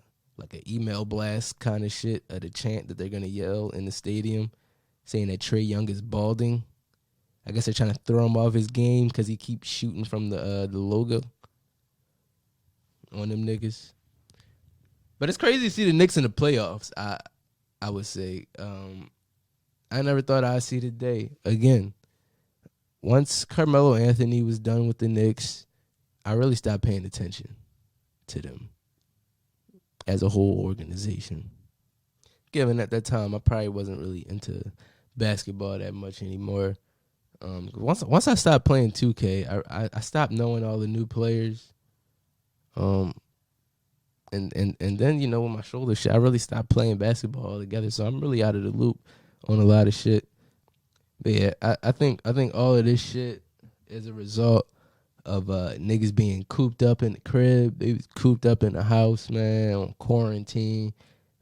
email blast kind of shit of the chant that they're gonna yell in the stadium, saying that Trae Young is balding. I guess they're trying to throw him off his game because he keeps shooting from the logo on them niggas. But it's crazy to see the Knicks in the playoffs. I would say I never thought I'd see the day again. Once Carmelo Anthony was done with the Knicks, I really stopped paying attention to them as a whole organization. Given at that time, I probably wasn't really into basketball that much anymore. Once I stopped playing 2K, I stopped knowing all the new players. And then, you know, with my shoulder shit, I really stopped playing basketball altogether. So I'm really out of the loop on a lot of shit. But yeah, I think all of this shit is a result of niggas being cooped up in the crib. They was cooped up in the house, man, on quarantine.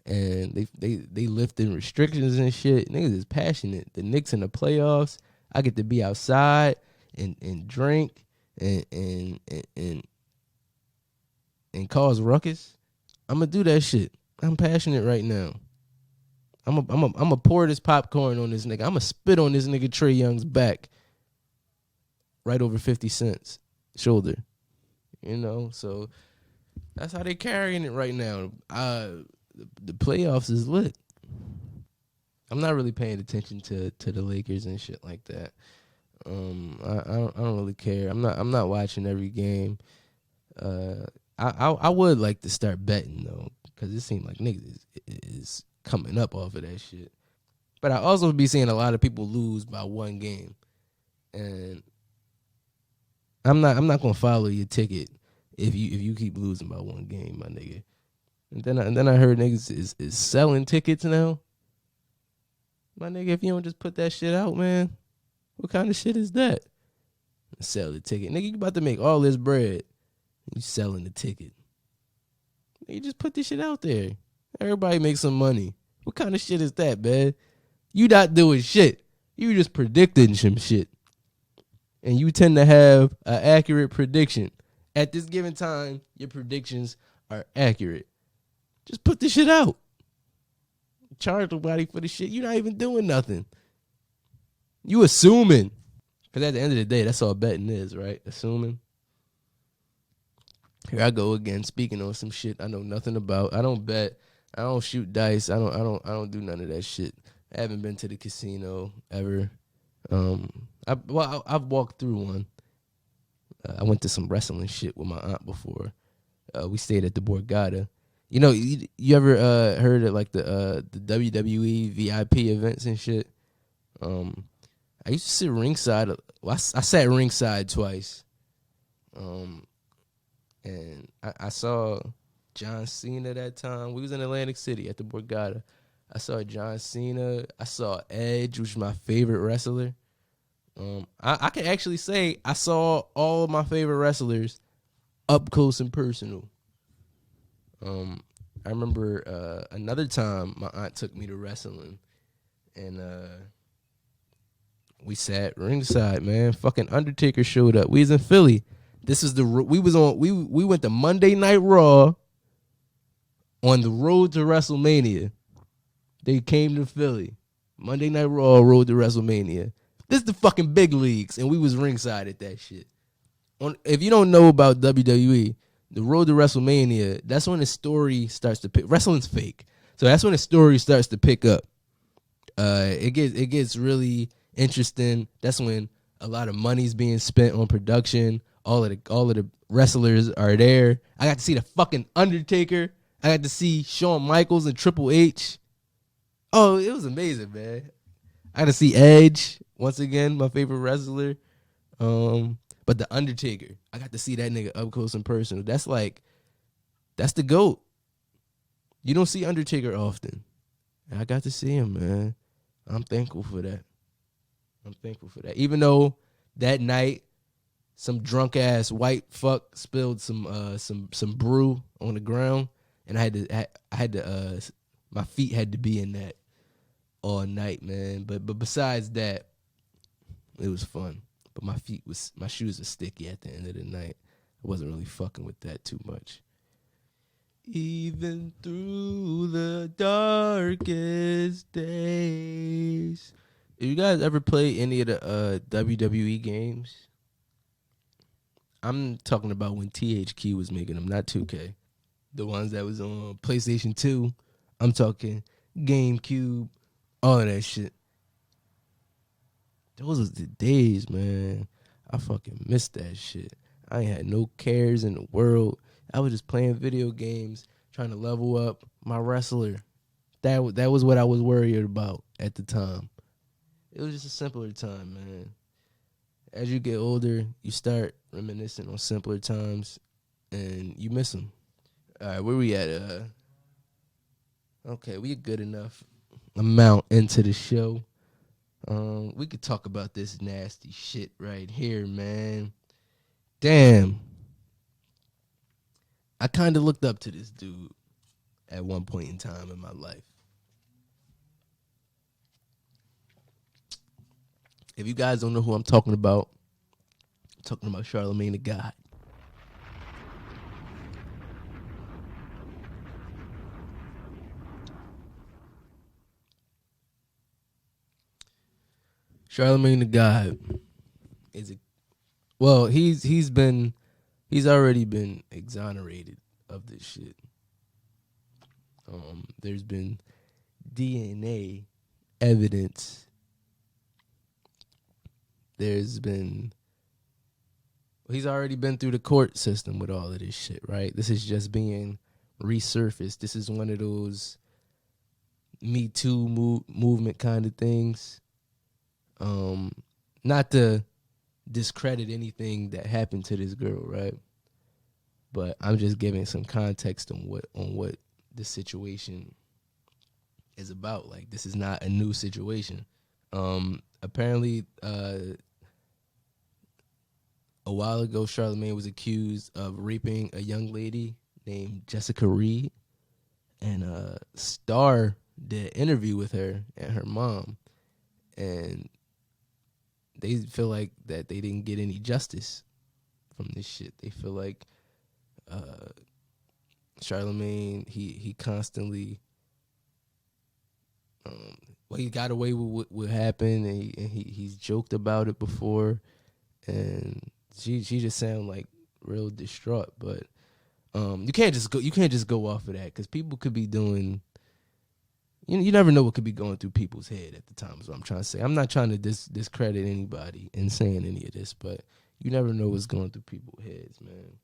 And they lifting restrictions and shit. Niggas is passionate. The Knicks in the playoffs, I get to be outside and drink and cause ruckus. I'm gonna do that shit. I'm passionate right now. I'm a pour this popcorn on this nigga. I'm gonna spit on this nigga Trae Young's back right over 50 Cent's shoulder. You know, so that's how they carrying it right now. The playoffs is lit. I'm not really paying attention to the Lakers and shit like that. I don't really care. I'm not watching every game. I would like to start betting though, because it seems like niggas is coming up off of that shit. But I also be seeing a lot of people lose by one game, and I'm not gonna follow your ticket if you keep losing by one game, my nigga. And then I heard niggas is selling tickets now. My nigga, if you don't just put that shit out, man, what kind of shit is that? Sell the ticket. Nigga, you about to make all this bread You selling the ticket. You just put this shit out there. Everybody make some money. What kind of shit is that, man? You not doing shit. You just predicting some shit. And you tend to have an accurate prediction. At this given time, your predictions are accurate. Just put this shit out. Charge nobody for the shit. You're not even doing nothing. You assuming. Because at the end of the day, that's all betting is, right? Assuming. Here I go again, speaking on some shit I know nothing about. I don't bet. I don't shoot dice. I don't do none of that shit. I haven't been to the casino ever. I've walked through one. I went to some wrestling shit with my aunt before. We stayed at the Borgata. You know, you ever heard of like the WWE VIP events and shit? I used to sit ringside. Well, I sat ringside twice. And I saw John Cena that time. We was in Atlantic City at the Borgata. I saw John Cena. I saw Edge, which is my favorite wrestler. I can actually say I saw all of my favorite wrestlers up close and personal. I remember another time my aunt took me to wrestling, and we sat ringside, man. Fucking Undertaker showed up. We was in Philly. This is we went to Monday Night Raw on the road to WrestleMania. They came to Philly. Monday Night Raw, road to WrestleMania. This is the fucking big leagues, and we was ringside at that shit. If you don't know about WWE, the road to WrestleMania, that's when the story starts to pick. Wrestling's fake, so that's when the story starts to pick up. It gets really interesting. That's when a lot of money's being spent on production. All of the wrestlers are there. I got to see the fucking Undertaker. I got to see Shawn Michaels and Triple H. Oh, it was amazing, man. I got to see Edge once again, my favorite wrestler. But the Undertaker, I got to see that nigga up close and personal. That's the GOAT. You don't see Undertaker often. And I got to see him, man. I'm thankful for that. Even though that night, some drunk ass white fuck spilled some brew on the ground, and I had to my feet had to be in that all night, man. But besides that, it was fun. But my shoes were sticky at the end of the night. I wasn't really fucking with that too much. Even through the darkest days. Have you guys ever played any of the WWE games? I'm talking about when THQ was making them, not 2K. The ones that was on PlayStation 2. I'm talking GameCube, all of that shit. Those was the days, man. I fucking missed that shit. I ain't had no cares in the world. I was just playing video games, trying to level up my wrestler. That was what I was worried about at the time. It was just a simpler time, man. As you get older, you start reminiscing on simpler times, and you miss them. All right, where we at? Okay, we a good enough amount into the show. We could talk about this nasty shit right here, man. Damn. I kind of looked up to this dude at one point in time in my life. If you guys don't know who I'm talking about Charlamagne Tha God. Charlamagne Tha God he's already been exonerated of this shit. There's been DNA evidence. He's already been through the court system with all of this shit, right? This is just being resurfaced. This is one of those Me Too movement kind of things. Not to discredit anything that happened to this girl, right? But I'm just giving some context on what the situation is about. Like, this is not a new situation. Apparently, A while ago, Charlamagne was accused of raping a young lady named Jessica Reed, and Star did an interview with her and her mom, and they feel like that they didn't get any justice from this shit. They feel like Charlamagne, he constantly, he got away with what happened, and he's joked about it before, and she just sound like real distraught. But you can't just go off of that, because people could be doing. You never know what could be going through people's head at the time, is what I'm trying to say. I'm not trying to discredit anybody in saying any of this, but you never know what's going through people's heads, man.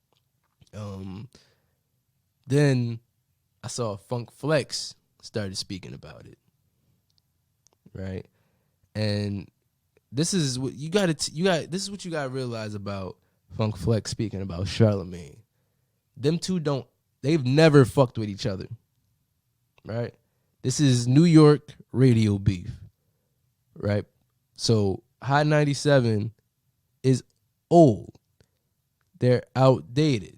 Then I saw Funk Flex started speaking about it, right? And this is what you got. This is what you got to realize about Funk Flex speaking about Charlamagne. Them two they've never fucked with each other, right? This is New York radio beef, right? So Hot 97 is old. They're outdated.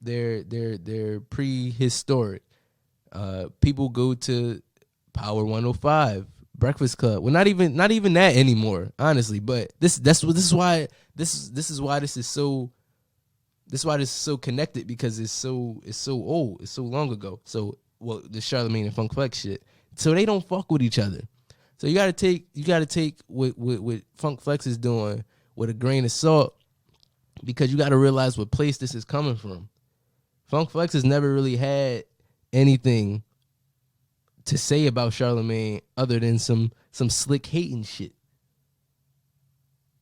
They're prehistoric. People go to Power 105, Breakfast Club. Well, not even that anymore, honestly. But this is why this is so connected, because it's so old. It's so long ago. So the Charlamagne and Funk Flex shit. So they don't fuck with each other. So you gotta take what Funk Flex is doing with a grain of salt, because you gotta realize what place this is coming from. Funk Flex has never really had anything to say about Charlamagne other than some slick hating shit.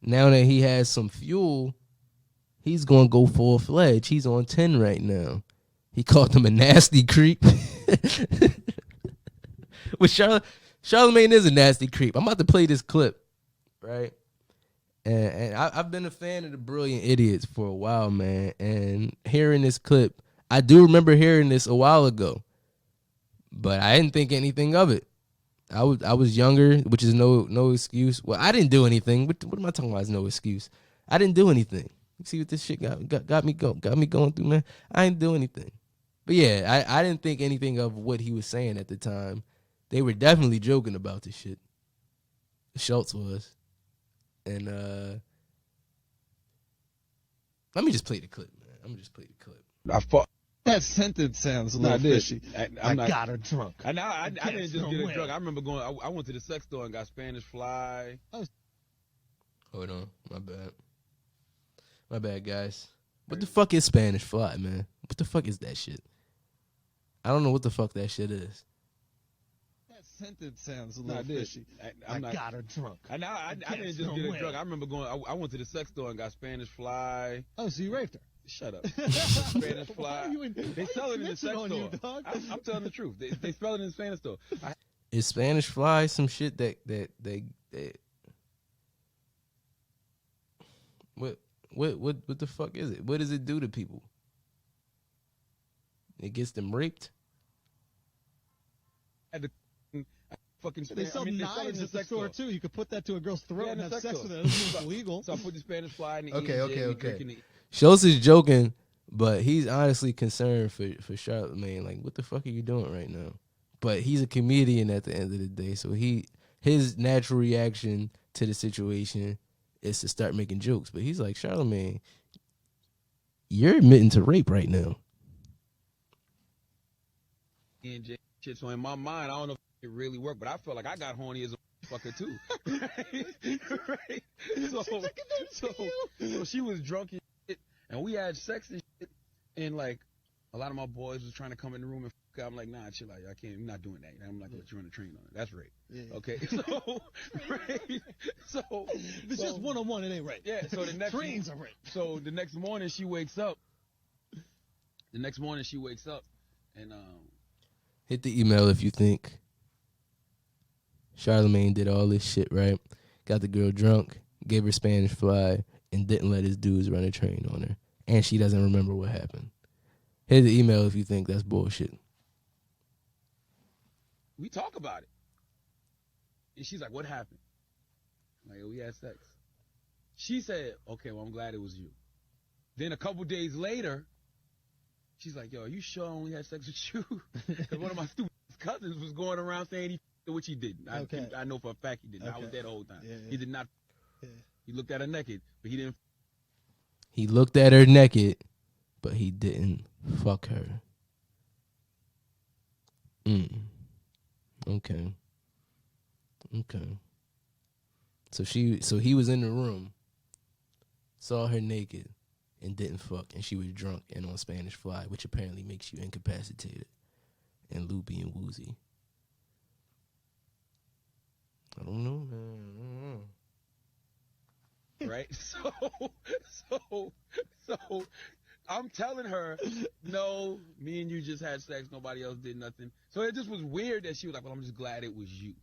Now that he has some fuel, he's gonna go full-fledged. He's on 10 right now. He called him a nasty creep. With Charlamagne is a nasty creep. I'm about to play this clip, right? And I've been a fan of the Brilliant Idiots for a while, man. And hearing this clip, I do remember hearing this a while ago, but I didn't think anything of it. I was younger, which is no excuse. Well, I didn't do anything. What am I talking about? It's no excuse. I didn't do anything. You see what this shit got me going through, man? I didn't do anything. But yeah, I didn't think anything of what he was saying at the time. They were definitely joking about this shit. Schultz was. And let me just play the clip, man. I'm gonna just play the clip. That sentence sounds a little fishy. I got her drunk. I didn't just get her drunk. I remember going. I went to the sex store and got Spanish Fly. Hold on, my bad, guys. What the fuck is Spanish Fly, man? What the fuck is that shit? I don't know what the fuck that shit is. That sentence sounds a little fishy. I got her drunk. I didn't just get her drunk. I remember going. I went to the sex store and got Spanish Fly. Oh, so you raped her? Shut up. Spanish Fly. They sell it in the sex store. I'm telling the truth. They sell it in the Spanish store. Is Spanish Fly some shit that what the fuck is it? What does it do to people? It gets them raped? They sell knives at the store too. You could put that to a girl's throat and have sex with it. It's illegal. So I put the Spanish Fly in the Okay. Schultz is joking, but he's honestly concerned for Charlamagne. Like, what the fuck are you doing right now? But he's a comedian at the end of the day, so his natural reaction to the situation is to start making jokes. But he's like, Charlamagne, you're admitting to rape right now. And shit. So in my mind, I don't know if it really worked, but I felt like I got horny as a fucker too. Right? So she was drunk and shit, and we had sex and shit, and like a lot of my boys was trying to come in the room and fuck. I'm like, nah, chill out, I can't. I'm not doing that. I'm not gonna let you run a train on it. That's rape. Yeah. Okay. So right. So if it's just one-on-one, it ain't rape. Yeah. So the next trains are rape. So the next morning she wakes up. And hit the email if you think Charlamagne did all this shit, right? Got the girl drunk, gave her Spanish Fly, and didn't let his dudes run a train on her. And she doesn't remember what happened. Hit the email if you think that's bullshit. We talk about it. And she's like, what happened? I'm like, we had sex. She said, okay, well, I'm glad it was you. Then a couple days later, she's like, yo, are you sure I only had sex with you? Because one of my stupid cousins was going around saying he f***ed, which he didn't. I know for a fact he didn't. I was there the whole time. Yeah. He did not. Yeah. He looked at her naked, but he didn't. He looked at her naked, but he didn't fuck her. Okay. So he was in the room, saw her naked, and didn't fuck, and she was drunk and on Spanish Fly, which apparently makes you incapacitated and loopy and woozy. I don't know, man. Right? So I'm telling her, no, me and you just had sex, nobody else did nothing. So it just was weird that she was like, well, I'm just glad it was you.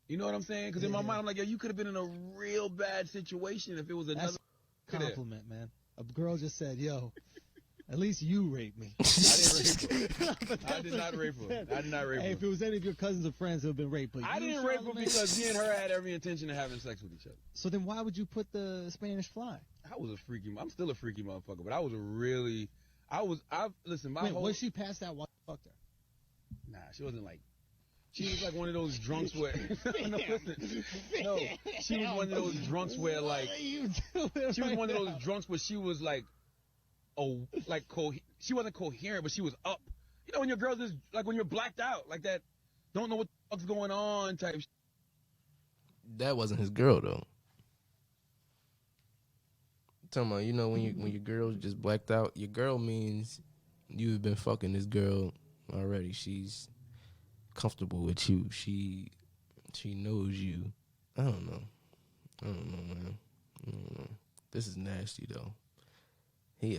You know what I'm saying? Because in my mind, I'm like, yo, you could have been in a real bad situation if it was another. That's a compliment, man. A girl just said, yo, at least you raped me. I did not rape her. Hey, if it was any of your cousins or friends, it would have been rape. But I didn't rape her because me and her had every intention of having sex with each other. So then why would you put the Spanish Fly? I'm still a freaky motherfucker, but was she past that while you fucked her? Nah, she wasn't like, she was like one of those drunks where, she was one of those drunks where like, she was one of those drunks where she was like, she wasn't coherent, but she was up. You know when your girls is, like when you're blacked out, like that, don't know what the fuck's going on type shit. That wasn't his girl though. Talking about, you know, when your girl's just blacked out, your girl means you've been fucking this girl already. She's comfortable with you. She knows you. I don't know, man. I don't know. This is nasty though. He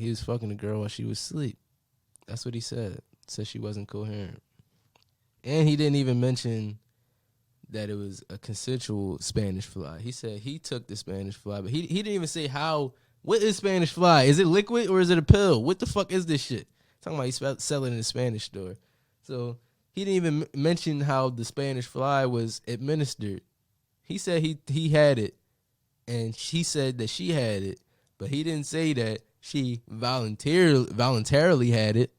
was fucking the girl while she was asleep. That's what he said. Said she wasn't coherent. And he didn't even mention that it was a consensual Spanish Fly. He said he took the Spanish Fly, but he didn't even say how. What is Spanish Fly? Is it liquid or is it a pill? What the fuck is this shit? Talking about he's selling in a Spanish store. So he didn't even mention how the Spanish Fly was administered. He said he had it, and she said that she had it, but he didn't say that she voluntarily had it.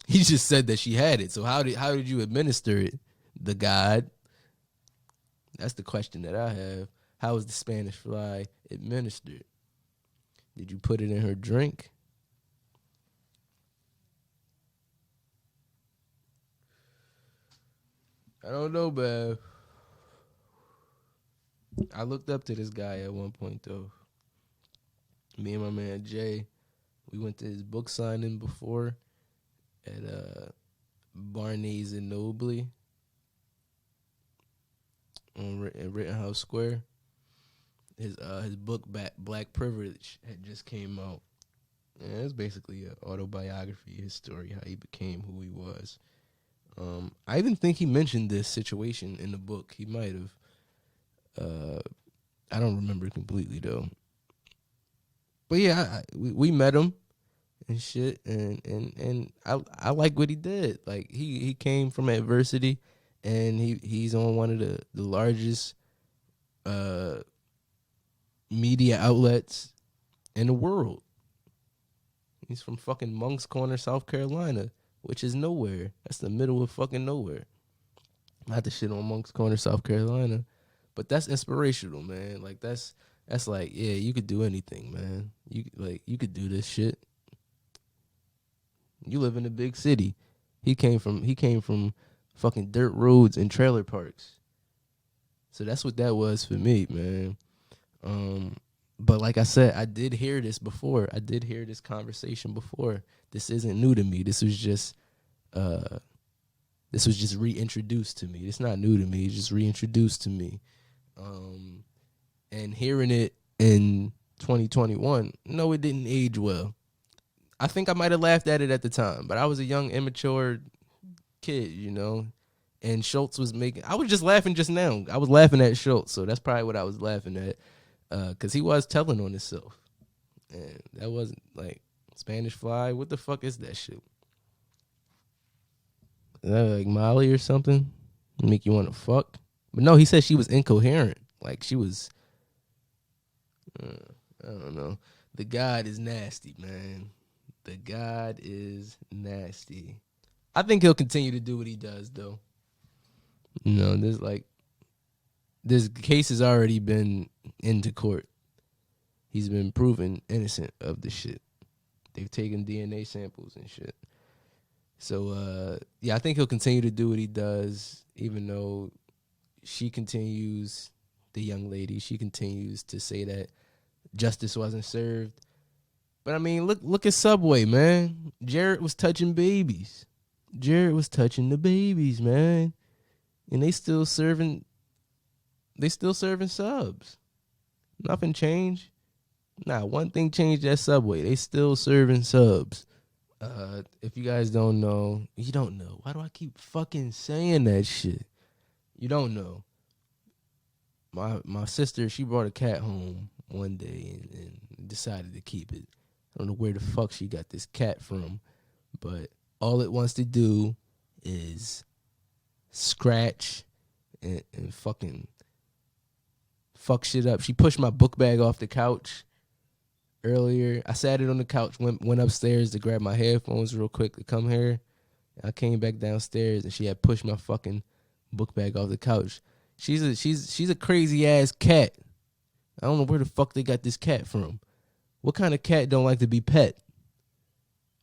He just said that she had it. So how did you administer it, the God? That's the question that I have. How was the Spanish Fly administered? Did you put it in her drink? I don't know, man. I looked up to this guy at one point, though. Me and my man Jay, we went to his book signing before at Barney's in Nobley in Rittenhouse Square. His book Black Privilege had just came out. And it's basically an autobiography, his story, how he became who he was. I even think he mentioned this situation in the book. He might have. I don't remember completely though. But yeah, we met him and shit, and I like what he did. Like he came from adversity, and he's on one of the largest media outlets in the world. He's from fucking Moncks Corner, South Carolina, which is nowhere. That's the middle of fucking nowhere. Not the shit on Moncks Corner, South Carolina, but that's inspirational, man. Like that's like, yeah, you could do anything, man. You could do this shit. You live in a big city. He came from fucking dirt roads and trailer parks. So that's what that was for me, man. But like I said, I did hear this before. I did hear this conversation before. This isn't new to me. This was just reintroduced to me. It's not new to me. It's just reintroduced to me. And hearing it in 2021, no, it didn't age well. I think I might have laughed at it at the time, but I was a young, immature kid, you know. And Schultz was I was just laughing just now. I was laughing at Schultz, so that's probably what I was laughing at. Because he was telling on himself. And that wasn't like Spanish Fly. What the fuck is that shit? Is that like Molly or something? Make you want to fuck? But no, he said she was incoherent. Like she was I don't know. The God is nasty, man. The God is nasty. I think he'll continue to do what he does, though. You know, this case has already been into court. He's been proven innocent of the shit. They've taken DNA samples and shit. So, yeah, I think he'll continue to do what he does, even though she continues, the young lady, she continues to say that justice wasn't served. But, I mean, look at Subway, man. Jared was touching babies. Jared was touching the babies, man. And they still serving subs. Nothing changed. Nah, one thing changed at Subway. They still serving subs. If you guys don't know, you don't know. Why do I keep fucking saying that shit? You don't know. My sister, she brought a cat home one day and decided to keep it. I don't know where the fuck she got this cat from, but all it wants to do is scratch and fucking fuck shit up. She pushed my book bag off the couch earlier. I sat it on the couch, went upstairs to grab my headphones real quick to come here. I came back downstairs and she had pushed my fucking book bag off the couch. She's a crazy ass cat. I don't know where the fuck they got this cat from. What kind of cat don't like to be pet?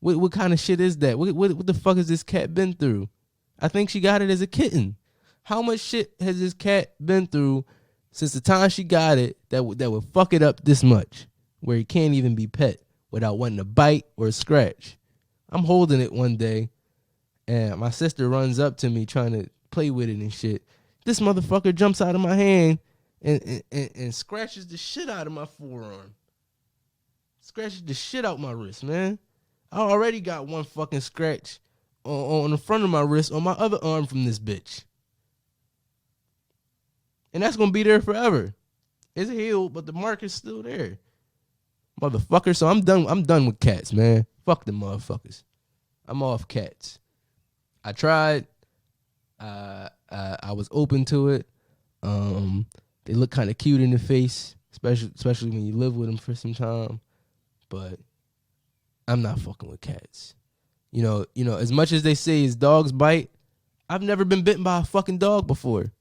What kind of shit is that? What the fuck has this cat been through? I think she got it as a kitten. How much shit has this cat been through since the time she got it that would fuck it up this much, where it can't even be pet without wanting to bite or scratch? I'm holding it one day, and my sister runs up to me trying to play with it and shit. This motherfucker jumps out of my hand and scratches the shit out of my forearm. Scratches the shit out my wrist, man. I already got one fucking scratch on the front of my wrist on my other arm from this bitch. And that's going to be there forever. It's healed, but the mark is still there. Motherfucker, so I'm done with cats, man. Fuck them motherfuckers. I'm off cats. I tried. I was open to it. They look kind of cute in the face, especially when you live with them for some time. But I'm not fucking with cats. You know, as much as they say is dogs bite, I've never been bitten by a fucking dog before.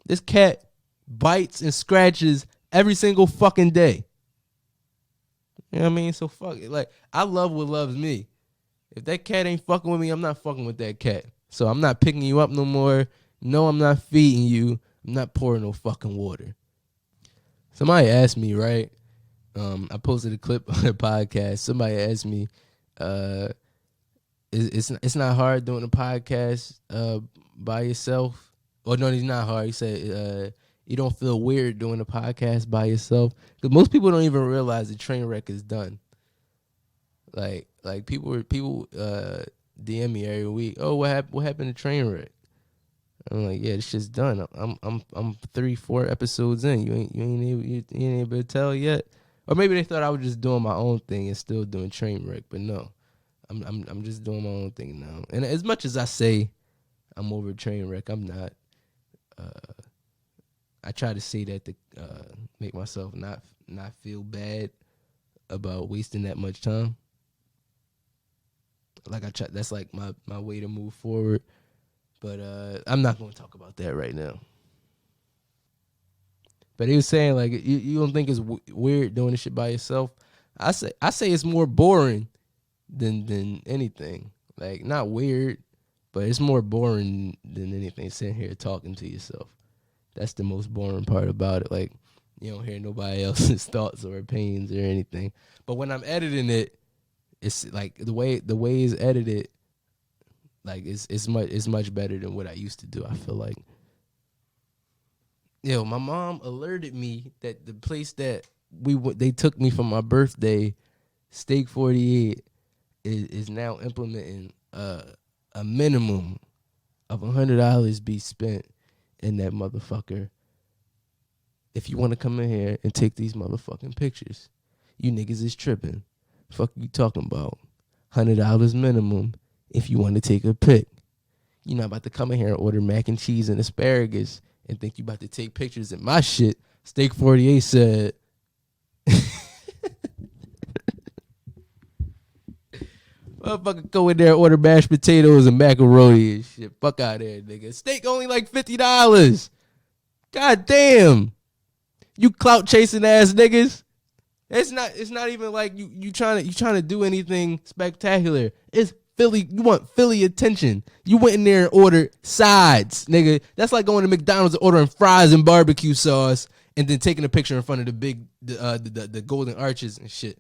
This cat bites and scratches every single fucking day. You know what I mean? So fuck it. Like, I love what loves me. If that cat ain't fucking with me, I'm not fucking with that cat. So I'm not picking you up no more. No, I'm not feeding you. I'm not pouring no fucking water. Somebody asked me, right? I posted a clip on the podcast. Somebody asked me, it's not hard doing a podcast by yourself. Oh, no, it's not hard. He said, you don't feel weird doing a podcast by yourself? Because most people don't even realize the train wreck is done. Like people DM me every week. Oh, what happened to train wreck? I'm like, yeah, this shit's done. I'm 3-4 episodes in. You ain't able to tell yet. Or maybe they thought I was just doing my own thing and still doing train wreck, but no, I'm just doing my own thing now. And as much as I say I'm over train wreck, I'm not. I try to say that to make myself not feel bad about wasting that much time. Like that's like my way to move forward. But I'm not going to talk about that right now. But he was saying, like, you don't think it's weird doing this shit by yourself? I say it's more boring than anything. Like, not weird, but it's more boring than anything sitting here talking to yourself. That's the most boring part about it. Like, you don't hear nobody else's thoughts or opinions or anything. But when I'm editing it, it's like the way it's edited, like it's much better than what I used to do, I feel like. Yo, my mom alerted me that the place that they took me for my birthday, Steak 48, is now implementing a minimum of $100 be spent in that motherfucker if you want to come in here and take these motherfucking pictures. You niggas is tripping. Fuck you talking about? $100 minimum if you want to take a pic. You're not about to come in here and order mac and cheese and asparagus and think you about to take pictures of my shit. Steak 48 said, Motherfucker go in there and order mashed potatoes and macaroni and shit. Fuck out of there, nigga. Steak only like $50. God damn. You clout chasing ass niggas. It's not even like you trying to do anything spectacular. It's Philly. You want Philly attention. You went in there and ordered sides, nigga. That's like going to McDonald's and ordering fries and barbecue sauce and then taking a picture in front of the golden arches and shit.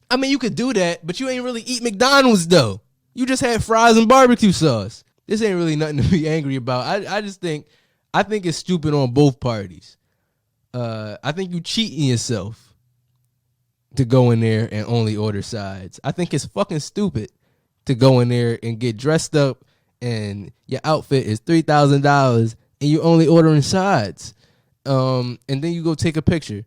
I mean, you could do that, but you ain't really eat McDonald's though. You just had fries and barbecue sauce. This ain't really nothing to be angry about. I think it's stupid on both parties. I think you cheating yourself to go in there and only order sides. I think it's fucking stupid to go in there and get dressed up and your outfit is $3,000 and you only ordering sides. And then you go take a picture.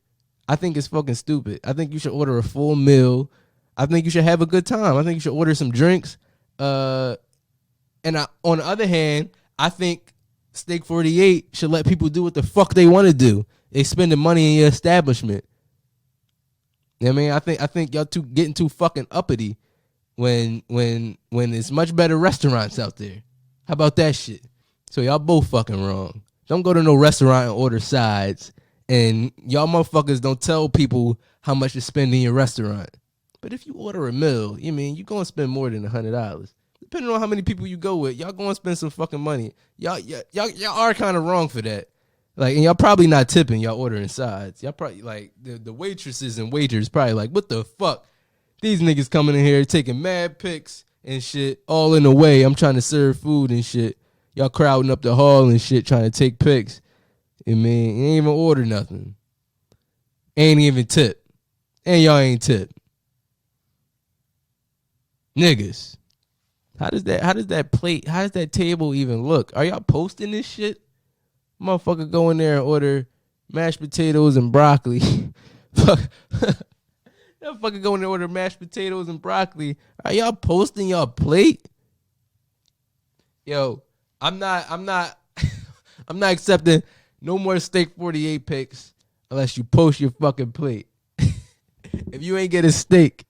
I think it's fucking stupid. I think you should order a full meal. I think you should have a good time. I think you should order some drinks. On the other hand, I think Steak 48 should let people do what the fuck they want to do. They spending money in your establishment. You know what I mean? I think y'all getting too fucking uppity when there's much better restaurants out there. How about that shit? So y'all both fucking wrong. Don't go to no restaurant and order sides. And y'all motherfuckers don't tell people how much to spend in your restaurant. But if you order a meal, you mean you gonna spend more than $100. Depending on how many people you go with, y'all gonna spend some fucking money. Y'all are kind of wrong for that. Like, and y'all probably not tipping. Y'all ordering sides. Y'all probably like the waitresses and waiters probably like, what the fuck? These niggas coming in here taking mad pics and shit, all in the way. I'm trying to serve food and shit. Y'all crowding up the hall and shit, trying to take pics. I mean, you ain't even order nothing. Ain't even tip. And y'all ain't tip. Niggas. How does that table even look? Are y'all posting this shit? Motherfucker go in there and order mashed potatoes and broccoli. Fuck. That fucker go in there and order mashed potatoes and broccoli. Are y'all posting y'all plate? Yo, I'm not I'm not accepting no more Steak 48 pics unless you post your fucking plate. If you ain't get a steak,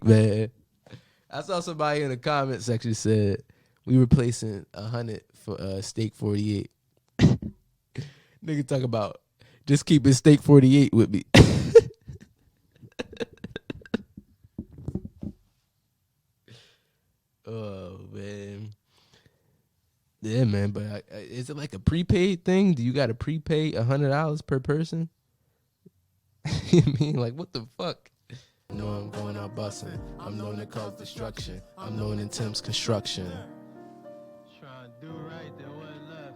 man. I saw somebody in the comment section said we replacing 100 for Steak 48. Nigga talk about just keeping Steak 48 with me. Oh man. Yeah, man, but is it like a prepaid thing? Do you got to prepay $100 per person? You mean, like, what the fuck? No, I'm going out busting. I'm known to cause destruction. I'm known in Tim's construction. Trying to do right, then what left?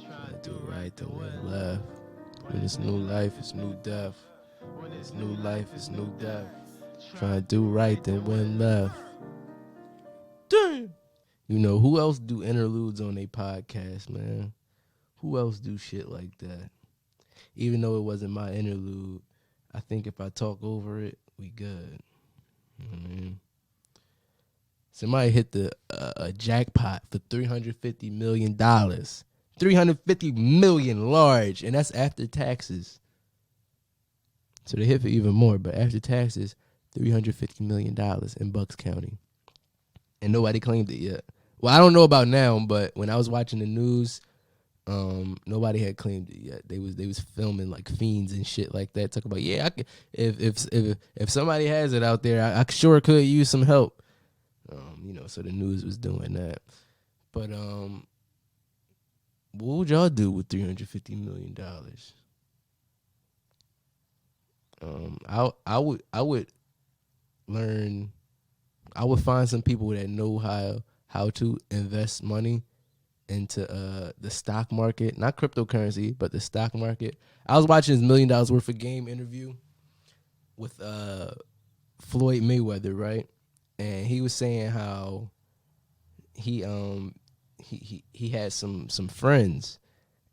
Trying to do right, then what left? When it's new life, it's new death. When it's new life, it's new death. Trying to do right, then when left? Damn. You know, who else do interludes on their podcast, man? Who else do shit like that? Even though it wasn't my interlude, I think if I talk over it, we good. You know what I mean? Somebody hit a jackpot for $350 million. $350 million large, and that's after taxes. So they hit for even more, but after taxes, $350 million in Bucks County. And nobody claimed it yet. Well, I don't know about now, but when I was watching the news, nobody had claimed it yet. They was filming like fiends and shit like that. Talk about, yeah, if somebody has it out there, I sure could use some help. You know, so the news was doing that. But what would y'all do with $350 million? I would learn. I would find some people that know how to invest money into the stock market, not cryptocurrency, but the stock market. I was watching his $1 million worth of game interview with Floyd Mayweather, right? And he was saying how he had some friends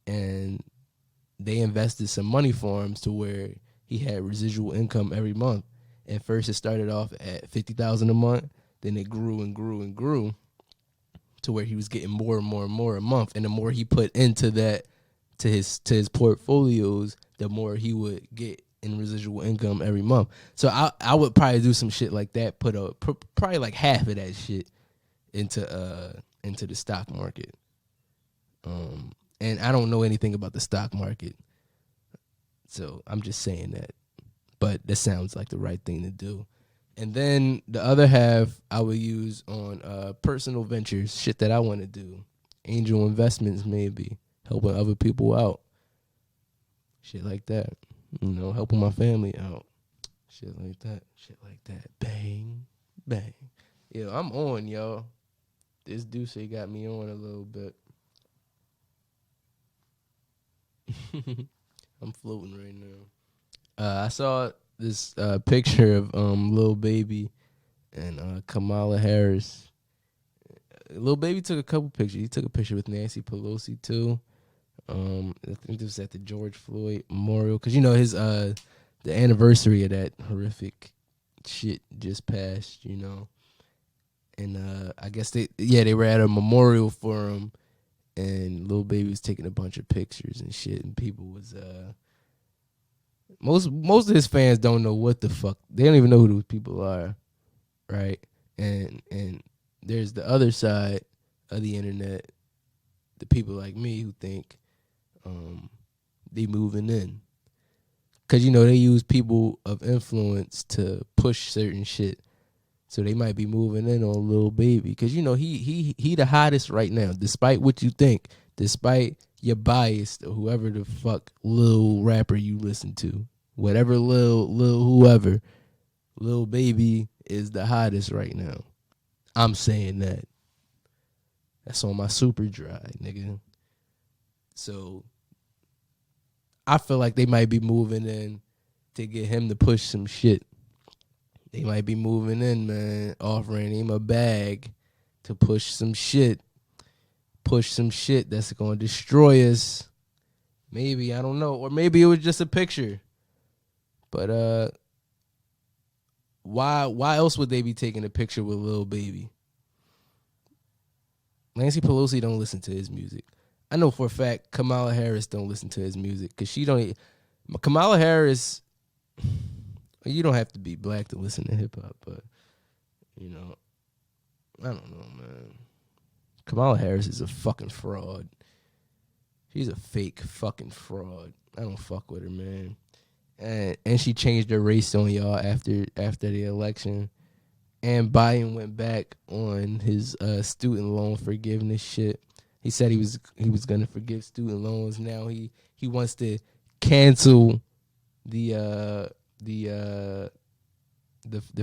and they invested some money for him to where he had residual income every month. And first it started off at $50,000 a month, then it grew and grew and grew to where he was getting more and more and more a month. And the more he put into that to his portfolios, the more he would get in residual income every month. So I would probably do some shit like that. Put probably like half of that shit into the stock market. And I don't know anything about the stock market, so I'm just saying that. But that sounds like the right thing to do. And then the other half I would use on personal ventures, shit that I want to do, angel investments, maybe helping other people out, shit like that. Helping my family out, shit like that. Bang, bang. Yeah, I'm on, y'all. This Deuce got me on a little bit. I'm floating right now. I saw this picture of Lil Baby and Kamala Harris. Lil Baby took a couple pictures. He took a picture with Nancy Pelosi too. I think this was at the George Floyd Memorial, because his the anniversary of that horrific shit just passed. And I guess they were at a memorial for him, and Lil Baby was taking a bunch of pictures and shit, and people was most of his fans don't know what the fuck. They don't even know who those people are, right? And there's the other side of the internet, the people like me who think they moving in, because they use people of influence to push certain shit. So they might be moving in on Lil Baby, because he the hottest right now, despite what you think, despite your bias or whoever the fuck Lil rapper you listen to, whatever Lil whoever, Lil Baby is the hottest right now. I'm saying that. That's on my super dry, nigga. So I feel like they might be moving in to get him to push some shit. They might be moving in, man, offering him a bag to push some shit that's going to destroy us. Maybe, I don't know. Or maybe it was just a picture. But why else would they be taking a picture with Lil Baby? Nancy Pelosi don't listen to his music. I know for a fact Kamala Harris don't listen to his music, because she don't. Kamala Harris, you don't have to be black to listen to hip hop, but I don't know, man. Kamala Harris is a fucking fraud. She's a fake fucking fraud. I don't fuck with her, man. And she changed her race on y'all after the election. And Biden went back on his student loan forgiveness shit. He said he was gonna forgive student loans. Now he wants to cancel the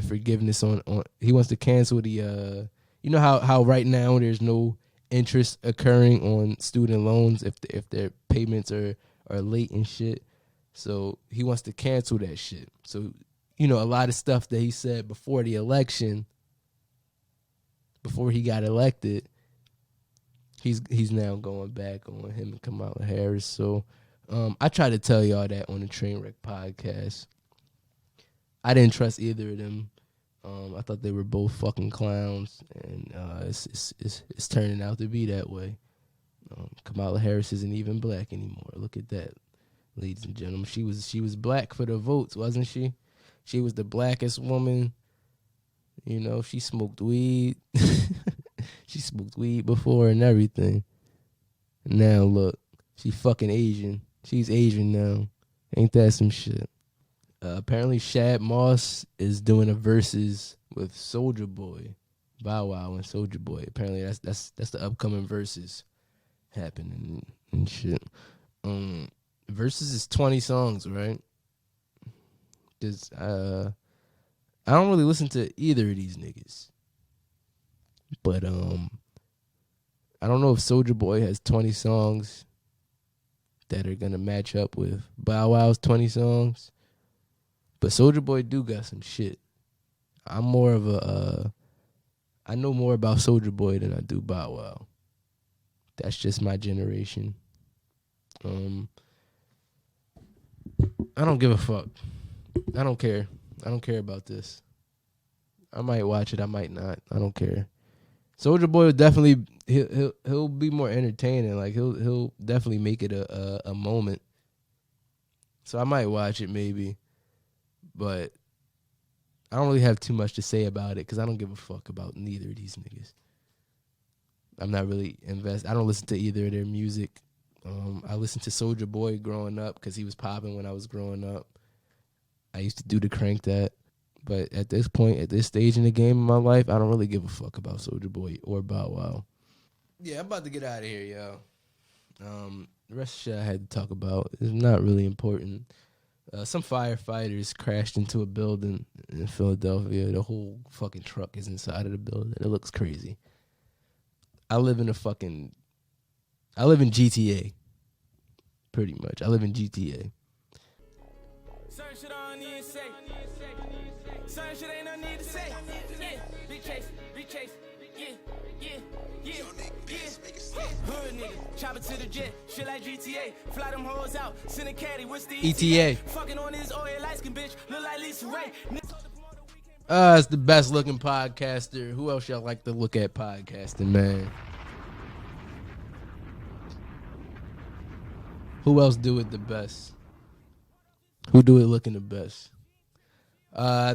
forgiveness on. He wants to cancel the how right now there's no interest occurring on student loans if their payments are late and shit. So he wants to cancel that shit. So a lot of stuff that he said before the election, before he got elected, he's now going back on him and Kamala Harris. So I tried to tell y'all that on the Trainwreck podcast. I didn't trust either of them. I thought they were both fucking clowns, and it's turning out to be that way. Kamala Harris isn't even black anymore. Look at that, ladies and gentlemen. She was black for the votes, wasn't she? She was the blackest woman. She smoked weed. She smoked weed before and everything. And now look, she fucking Asian. She's Asian now. Ain't that some shit? Apparently Shad Moss is doing a versus with Soulja Boy, Bow Wow and Soulja Boy. Apparently that's the upcoming versus happening and shit. Versus is 20 songs, right? I don't really listen to either of these niggas, but I don't know if Soulja Boy has 20 songs that are gonna match up with Bow Wow's 20 songs. But Soulja Boy do got some shit. I'm more of I know more about Soulja Boy than I do Bow Wow. That's just my generation. I don't give a fuck. I don't care. I don't care about this. I might watch it. I might not. I don't care. Soulja Boy will definitely he'll be more entertaining. Like he'll definitely make it a moment. So I might watch it maybe. But I don't really have too much to say about it because I don't give a fuck about neither of these niggas. I'm not really I don't listen to either of their music. I listened to Soulja Boy growing up because he was popping when I was growing up. I used to do the Crank That. But at this point, at this stage in the game of my life, I don't really give a fuck about Soulja Boy or Bow Wow. Yeah, I'm about to get out of here, yo. The rest of the shit I had to talk about is not really important. Some firefighters crashed into a building in Philadelphia. The whole fucking truck is inside of the building. It looks crazy. I live in GTA. Pretty much. I live in GTA. Certain shit I don't need to say. Certain shit ain't no need to say. Yeah, big chase. Yeah. Hood nigga, chop it to the jet. Shit like GTA. Fly them hoes out. Send a caddy. What's the ETA? Fucking on this oil light skin bitch. Look like Lisa Ray. It's the best looking podcaster. Who else y'all like to look at podcasting, man? Who else do it the best? Who do it looking the best?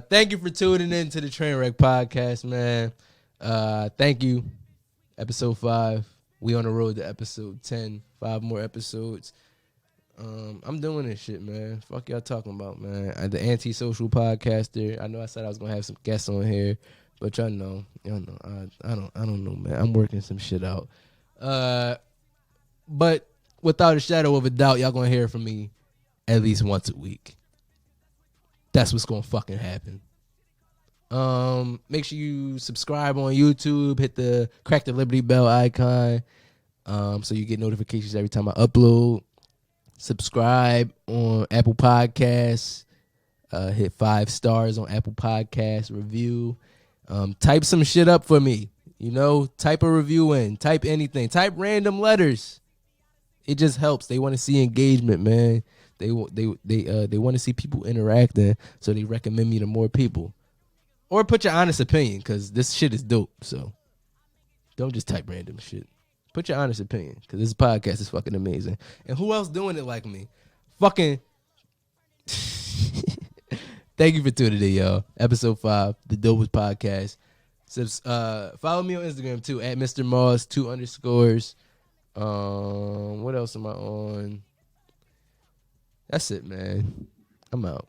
Thank you for tuning in to the Trainwreck Podcast, man. Thank you. Episode 5. We on the road to episode 10. 5 more episodes. I'm doing this shit, man. Fuck y'all talking about, man. I'm the antisocial podcaster. I know I said I was gonna have some guests on here, but y'all know. I don't know, man. I'm working some shit out. But without a shadow of a doubt, y'all gonna hear from me at least once a week. That's what's gonna fucking happen. Make sure you subscribe on YouTube. Crack the Liberty Bell icon, so you get notifications every time I upload. Subscribe on Apple Podcasts. Hit 5 stars on Apple Podcasts. Review. Type some shit up for me. Type a review in. Type anything. Type random letters. It just helps. They want to see engagement, man. They want to see people interacting, so they recommend me to more people. Or put your honest opinion, because this shit is dope. So don't just type random shit. Put your honest opinion, because this podcast is fucking amazing. And who else doing it like me? Fucking. Thank you for tuning in, y'all. Episode 5, the Dopest Podcast. Follow me on Instagram, too, at Mr. Moss, 2 underscores. What else am I on? That's it, man. I'm out.